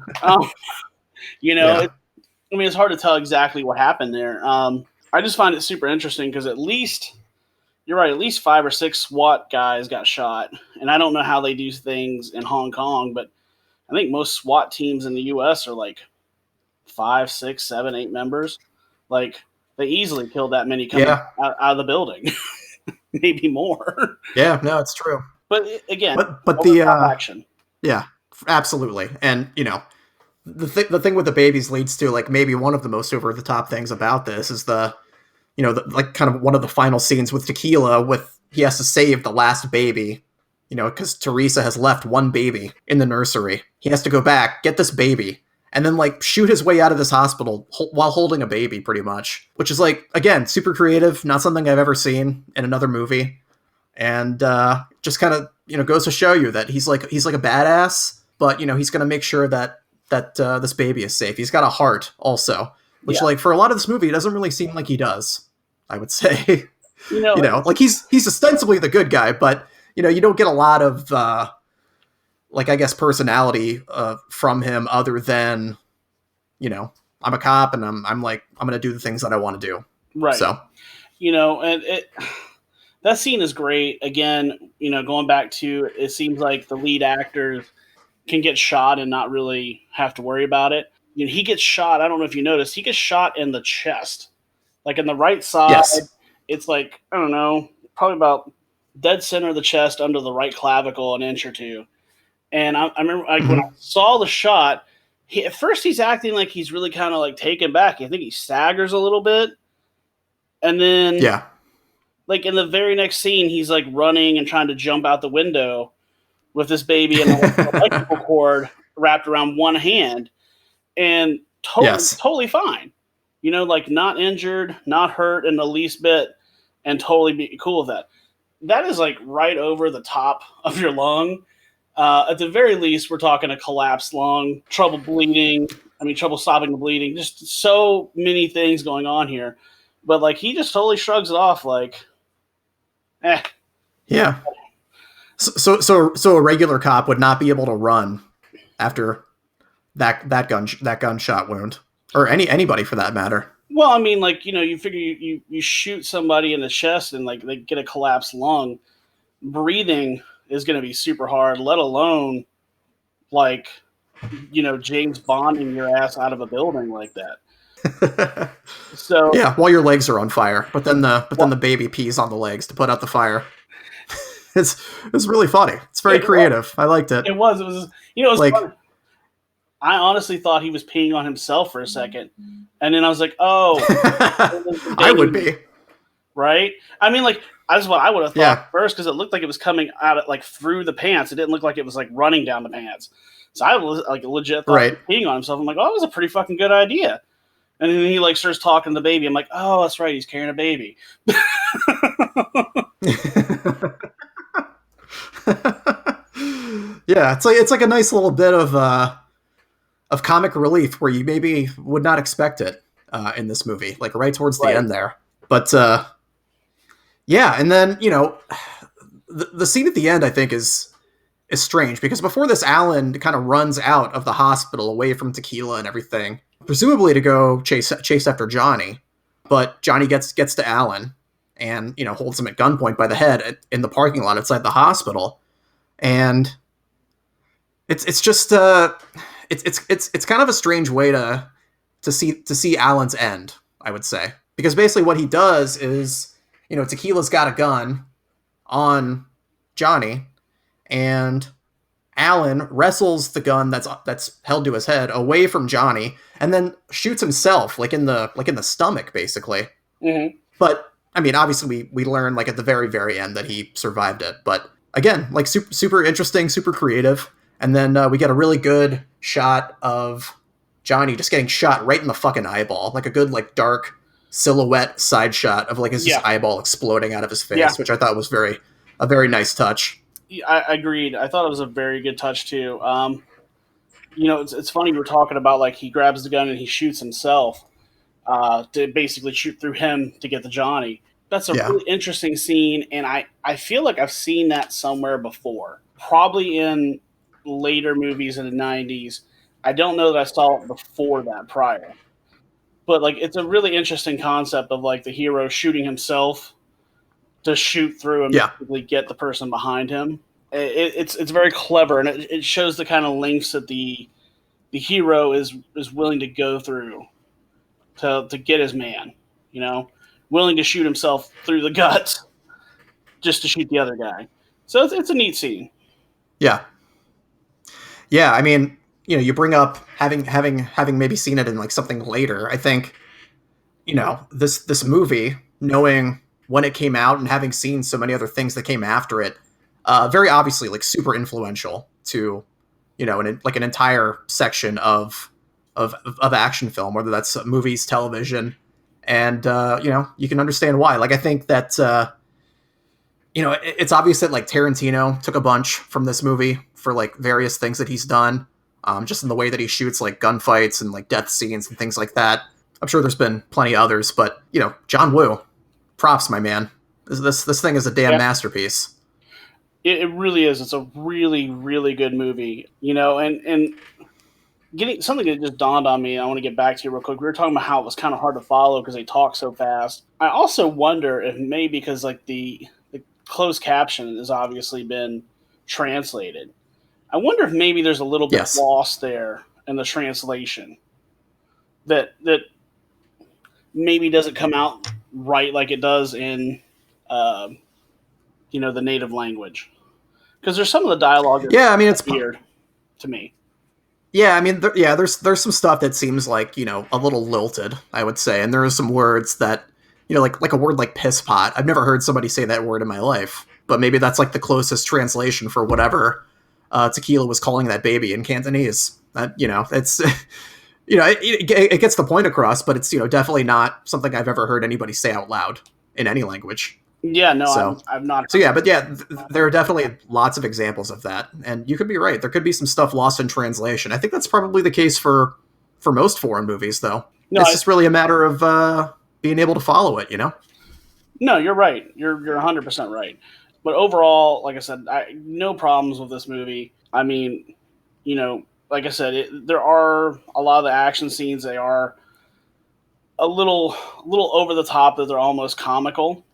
It's hard to tell exactly what happened there. I just find it super interesting because at least you're right, at least 5 or 6 SWAT guys got shot. And I don't know how they do things in Hong Kong, but I think most SWAT teams in the U.S. are like 5, 6, 7, 8 members. Like, they easily killed that many coming out of the building. Maybe more. Yeah, no, it's true. But again, but the action. Yeah, absolutely. And, the thing with the babies leads to like maybe one of the most over the top things about this is the kind of one of the final scenes with Tequila he has to save the last baby, because Teresa has left one baby in the nursery. He has to go back, get this baby, and then like shoot his way out of this hospital while holding a baby, pretty much, which is like, again, super creative, not something I've ever seen in another movie. And just kind of, goes to show you that he's like a badass, but he's going to make sure that this baby is safe. He's got a heart also, which like for a lot of this movie, it doesn't really seem like he does, I would say. Like he's ostensibly the good guy, but you don't get a lot of I guess personality from him other than I'm a cop and I'm going to do the things that I want to do. Right. So and that scene is great. Again, going back to, it seems like the lead actors can get shot and not really have to worry about it. He gets shot. I don't know if you noticed. He gets shot in the chest, like in the right side. Yes. It's like, I don't know, probably about dead center of the chest, under the right clavicle, an inch or two. And I remember when I saw the shot, at first he's acting like he's really kind of like taken back. I think he staggers a little bit. And then, Yeah. like, in the very next scene, he's, like, running and trying to jump out the window with this baby and an electrical cord wrapped around one hand. And totally fine. You know, like, not injured, not hurt in the least bit, and totally be cool with that. That is, like, right over the top of your lung. At the very least, we're talking a collapsed lung, trouble bleeding. I mean, trouble stopping the bleeding. Just so many things going on here. But, like, he just totally shrugs it off, like, eh. Yeah. So a regular cop would not be able to run after that gunshot wound, or anybody for that matter. Well, I mean, like, you know, you figure you shoot somebody in the chest and, like, they get a collapsed lung. Breathing is going to be super hard, let alone, like, you know, James Bonding your ass out of a building like that. So yeah, while your legs are on fire, but then the baby pees on the legs to put out the fire. It's really funny. It's very creative. I liked it. It was, you know, it was like, fun. I honestly thought he was peeing on himself for a second, and then I was like, oh, I would be. Right? I mean, like, that's what I would have thought first, because it looked like it was coming out of, like, through the pants. It didn't look like it was, like, running down the pants. So I was, like, legit thought he was peeing on himself. I'm like, oh, that was a pretty fucking good idea. And then he, like, starts talking to the baby. I'm like, oh, that's right, he's carrying a baby. Yeah, it's like a nice little bit of comic relief where you maybe would not expect it in this movie, like right towards the end there. But yeah, and then, you know, the scene at the end, I think, is strange, because before this, Alan kind of runs out of the hospital away from Tequila and everything, presumably to go chase after Johnny. But Johnny gets to Alan and, you know, holds him at gunpoint by the head in the parking lot outside the hospital. And it's just it's kind of a strange way to see Alan's end, I would say, because basically what he does is, you know, Tequila's got a gun on Johnny, and Alan wrestles the gun that's held to his head away from Johnny, and then shoots himself like in the stomach, basically. Mm-hmm. But I mean, obviously we learn, like, at the very, very end that he survived it. But again, like, super interesting, super creative. And then we get a really good shot of Johnny just getting shot right in the fucking eyeball, like a good, like, dark silhouette side shot of, like, his eyeball exploding out of his face, which I thought was a very nice touch. I agreed. I thought it was a very good touch too. You know, it's funny, we were talking about, like, he grabs the gun and he shoots himself to basically shoot through him to get the Johnny. That's a really interesting scene, and I feel like I've seen that somewhere before, probably in later movies in the 90s. I don't know that I saw it before that, prior. But, like, it's a really interesting concept of, like, the hero shooting himself to shoot through and basically get the person behind him. It's very clever, and it shows the kind of lengths that the hero is willing to go through to get his man, you know, willing to shoot himself through the guts just to shoot the other guy. So it's a neat scene. Yeah. Yeah, I mean, you know, you bring up having maybe seen it in, like, something later. I think, you know, this movie, knowing when it came out and having seen so many other things that came after it, very obviously, like, super influential to, you know, an entire section of action film, whether that's movies, television, and you know, you can understand why. Like, I think that you know, it's obvious that, like, Tarantino took a bunch from this movie for, like, various things that he's done, just in the way that he shoots, like, gunfights and, like, death scenes and things like that. I'm sure there's been plenty of others, but, you know, John Woo, props, my man. This thing is a damn masterpiece. It really is. It's a really, really good movie, you know, and getting something that just dawned on me. I want to get back to you real quick. We were talking about how it was kind of hard to follow because they talk so fast. I also wonder if maybe because, like, the closed caption has obviously been translated. I wonder if maybe there's a little bit lost there in the translation that maybe doesn't come out right like it does in, you know, the native language. Because there's some of the dialogue that's I mean, it's weird to me. Yeah, I mean, there's some stuff that seems like, you know, a little lilted, I would say, and there are some words that like a word like piss pot. I've never heard somebody say that word in my life, but maybe that's like the closest translation for whatever Tequila was calling that baby in Cantonese. It's it gets the point across, but it's definitely not something I've ever heard anybody say out loud in any language. Yeah, no, So, I've not. So yeah, but yeah, there are definitely lots of examples of that, and you could be right. There could be some stuff lost in translation. I think that's probably the case for most foreign movies, though. No, it's just really a matter of being able to follow it. No, you're right. You're 100% right. But overall, like I said, no problems with this movie. I mean, like I said, there are a lot of the action scenes. They are a little over the top, that they're almost comical,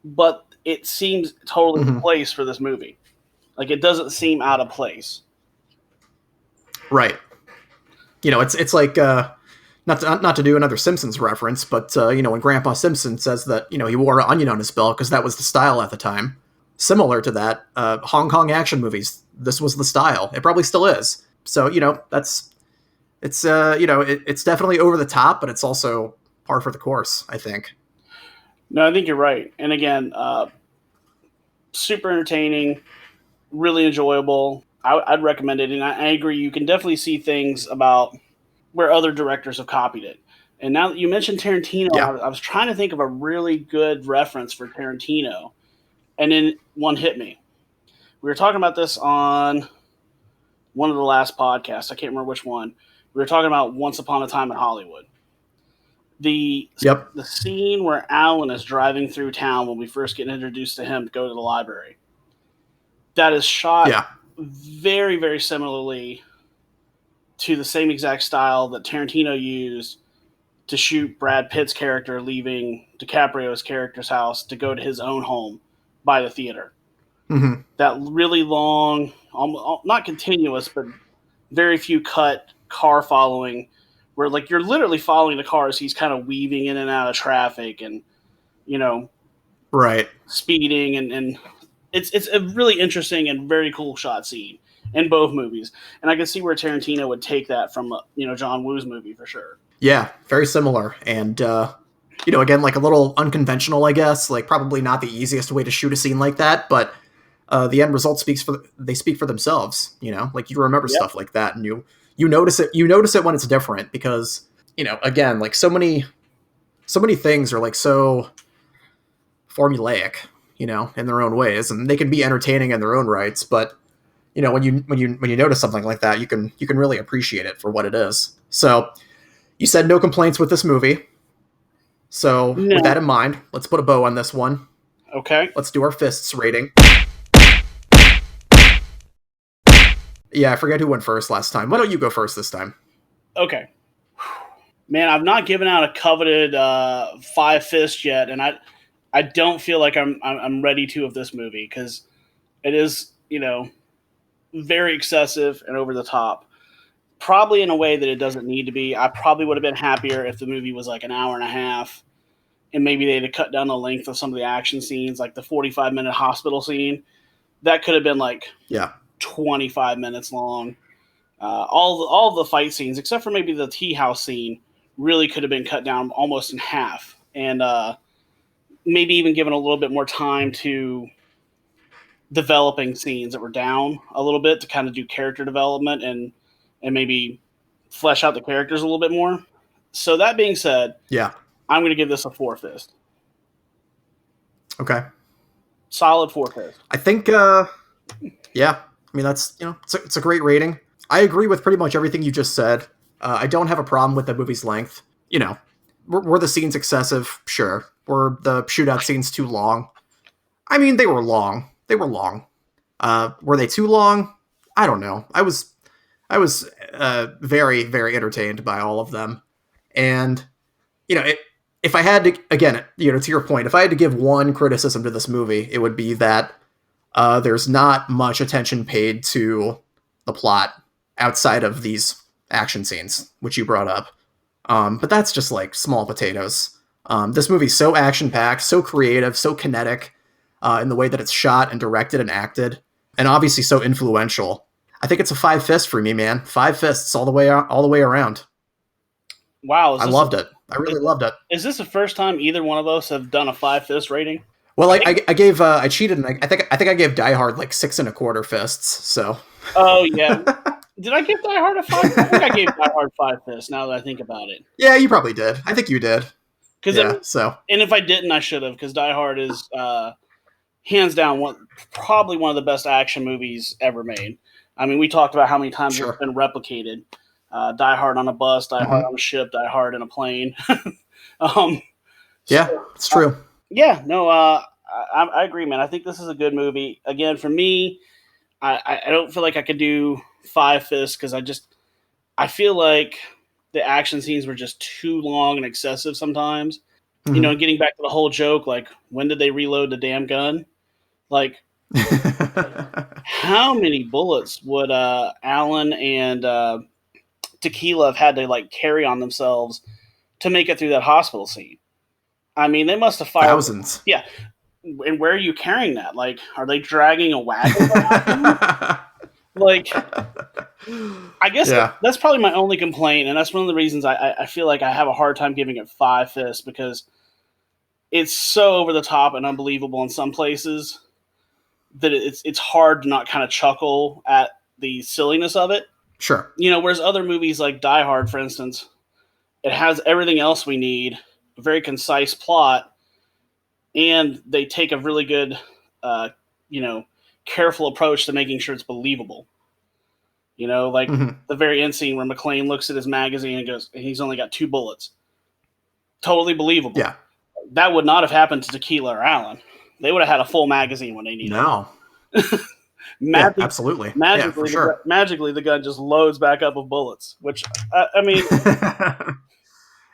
but it seems totally in place for this movie. Like, it doesn't seem out of place. Right. It's like not to do another Simpsons reference, but when Grandpa Simpson says that he wore an onion on his belt because that was the style at the time. Similar to that, Hong Kong action movies. This was the style. It probably still is. So it's definitely over the top, but it's also par for the course, I think. No, I think you're right. And again, super entertaining, really enjoyable. I'd recommend it, and I agree. You can definitely see things about where other directors have copied it. And now that you mentioned Tarantino, yeah. I was trying to think of a really good reference for Tarantino, and then one hit me. We were talking about this on one of the last podcasts. I can't remember which one. We were talking about Once Upon a Time in Hollywood. The scene where Alan is driving through town when we first get introduced to him to go to the library. That is shot very, very similarly to the same exact style that Tarantino used to shoot Brad Pitt's character leaving DiCaprio's character's house to go to his own home by the theater. Mm-hmm. That really long, not continuous, but very few cut car following, where like you're literally following the car as he's kind of weaving in and out of traffic and right, speeding, and it's a really interesting and very cool shot scene in both movies. And I can see where Tarantino would take that from John Woo's movie for sure. Yeah, very similar, and again, like a little unconventional, I guess. Like probably not the easiest way to shoot a scene like that, but the end result speak for themselves. Like you remember stuff like that, and you notice it. You notice it when it's different because again, like so many things are like so formulaic, in their own ways, and they can be entertaining in their own rights. But when you notice something like that, you can really appreciate it for what it is. So you said no complaints with this movie. So with that in mind, let's put a bow on this one. Okay. Let's do our fists rating. Yeah, I forget who went first last time. Why don't you go first this time? Okay. Man, I've not given out a coveted 5 fists yet, and I don't feel like I'm ready to of this movie because it is very excessive and over the top. Probably in a way that it doesn't need to be. I probably would have been happier if the movie was like an hour and a half, and maybe they'd have cut down the length of some of the action scenes, like the 45-minute hospital scene. That could have been like 25 minutes long. All of the fight scenes, except for maybe the tea house scene, really could have been cut down almost in half, and maybe even given a little bit more time to developing scenes that were down a little bit to kind of do character development and maybe flesh out the characters a little bit more. So that being said, I'm going to give this a 4 fist. Okay. Solid 4 fist. I think, I mean, that's, it's a great rating. I agree with pretty much everything you just said. I don't have a problem with the movie's length. Were the scenes excessive? Sure. Were the shootout scenes too long? I mean, they were long. Were they too long? I don't know. I was very, very entertained by all of them. And, if I had to, again, to your point, if I had to give one criticism to this movie, it would be that there's not much attention paid to the plot outside of these action scenes, which you brought up. But that's just like small potatoes. This movie's so action-packed, so creative, so kinetic in the way that it's shot and directed and acted, and obviously so influential. I think it's a 5 fist for me, man. 5 fists all the way around. Wow, I loved it. I really loved it. Is this the first time either one of us have done a 5 fist rating? Well, I cheated, and I think I gave Die Hard like 6 1/4 fists. So. Oh yeah. Did I give Die Hard a 5? I think I gave Die Hard 5 fists. Now that I think about it. Yeah, you probably did. I think you did. And if I didn't, I should have, because Die Hard is hands down probably one of the best action movies ever made. I mean, we talked about how many times it's been replicated. Die Hard on a bus, Die Hard on a ship, Die Hard in a plane. Yeah, it's true. Yeah, no, I agree, man. I think this is a good movie. Again, for me, I don't feel like I could do 5 fists because I feel like the action scenes were just too long and excessive sometimes. Mm-hmm. You know, getting back to the whole joke, like, when did they reload the damn gun? Like, how many bullets would Alan and Tequila have had to, like, carry on themselves to make it through that hospital scene? I mean, they must have fired thousands. Yeah. And where are you carrying that? Like, are they dragging a wagon? Like, I guess that's probably my only complaint, and that's one of the reasons I feel like I have a hard time giving it 5 fists, because it's so over the top and unbelievable in some places that it's hard to not kind of chuckle at the silliness of it. Sure. You know, whereas other movies like Die Hard, for instance, it has everything else we need, a very concise plot, and they take a really good, careful approach to making sure it's believable. You know, like the very end scene where McClane looks at his magazine and goes, he's only got 2 bullets. Totally believable. Yeah. That would not have happened to Tequila or Alan. They would have had a full magazine when they needed it. No. Absolutely. Magically, magically, the gun just loads back up with bullets, which, I mean...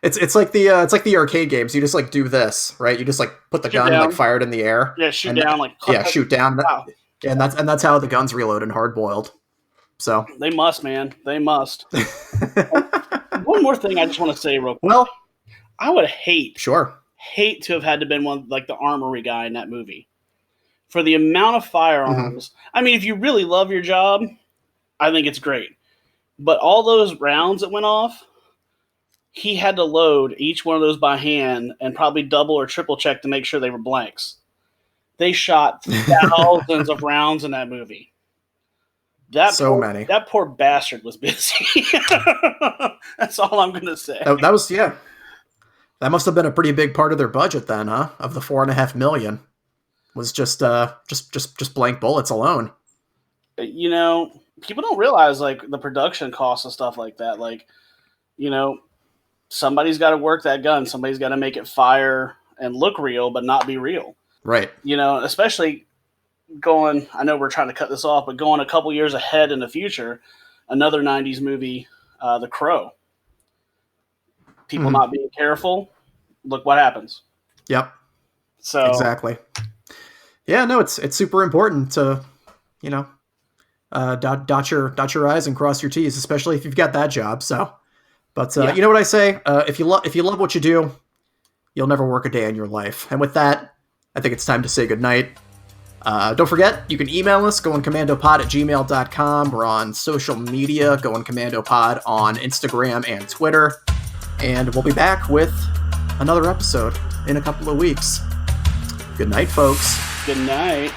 It's like the arcade games. You just like do this, right? You just like put the gun like fired in the air. Yeah, shoot down. Shoot down. Wow. And that's how the guns reload in Hard Boiled. So they must, man. They must. One more thing I just want to say real quick. Well, I would hate to have had to been one like the armory guy in that movie. For the amount of firearms. I mean, if you really love your job, I think it's great. But all those rounds that went off, he had to load each one of those by hand and probably double or triple check to make sure they were blanks. They shot thousands of rounds in that movie. That poor bastard was busy. That's all I'm going to say. That was, yeah. That must have been a pretty big part of their budget then, huh? Of the $4.5 million was just blank bullets alone. You know, people don't realize like the production costs and stuff like that. Like, you know, somebody's got to work that gun. Somebody's got to make it fire and look real, but not be real. Right. You know, especially going, I know we're trying to cut this off, but going a couple years ahead in the future, another 90s movie, The Crow. People not being careful. Look what happens. Yep. So exactly. Yeah, no, it's super important to, you know, dot your I's and cross your T's, especially if you've got that job. So, but you know what I say? If you love what you do, you'll never work a day in your life. And with that, I think it's time to say goodnight. Don't forget, you can email us, goingcommandopod@gmail.com. We're on social media, goingcommandopod on Instagram and Twitter. And we'll be back with another episode in a couple of weeks. Good night, folks. Good night.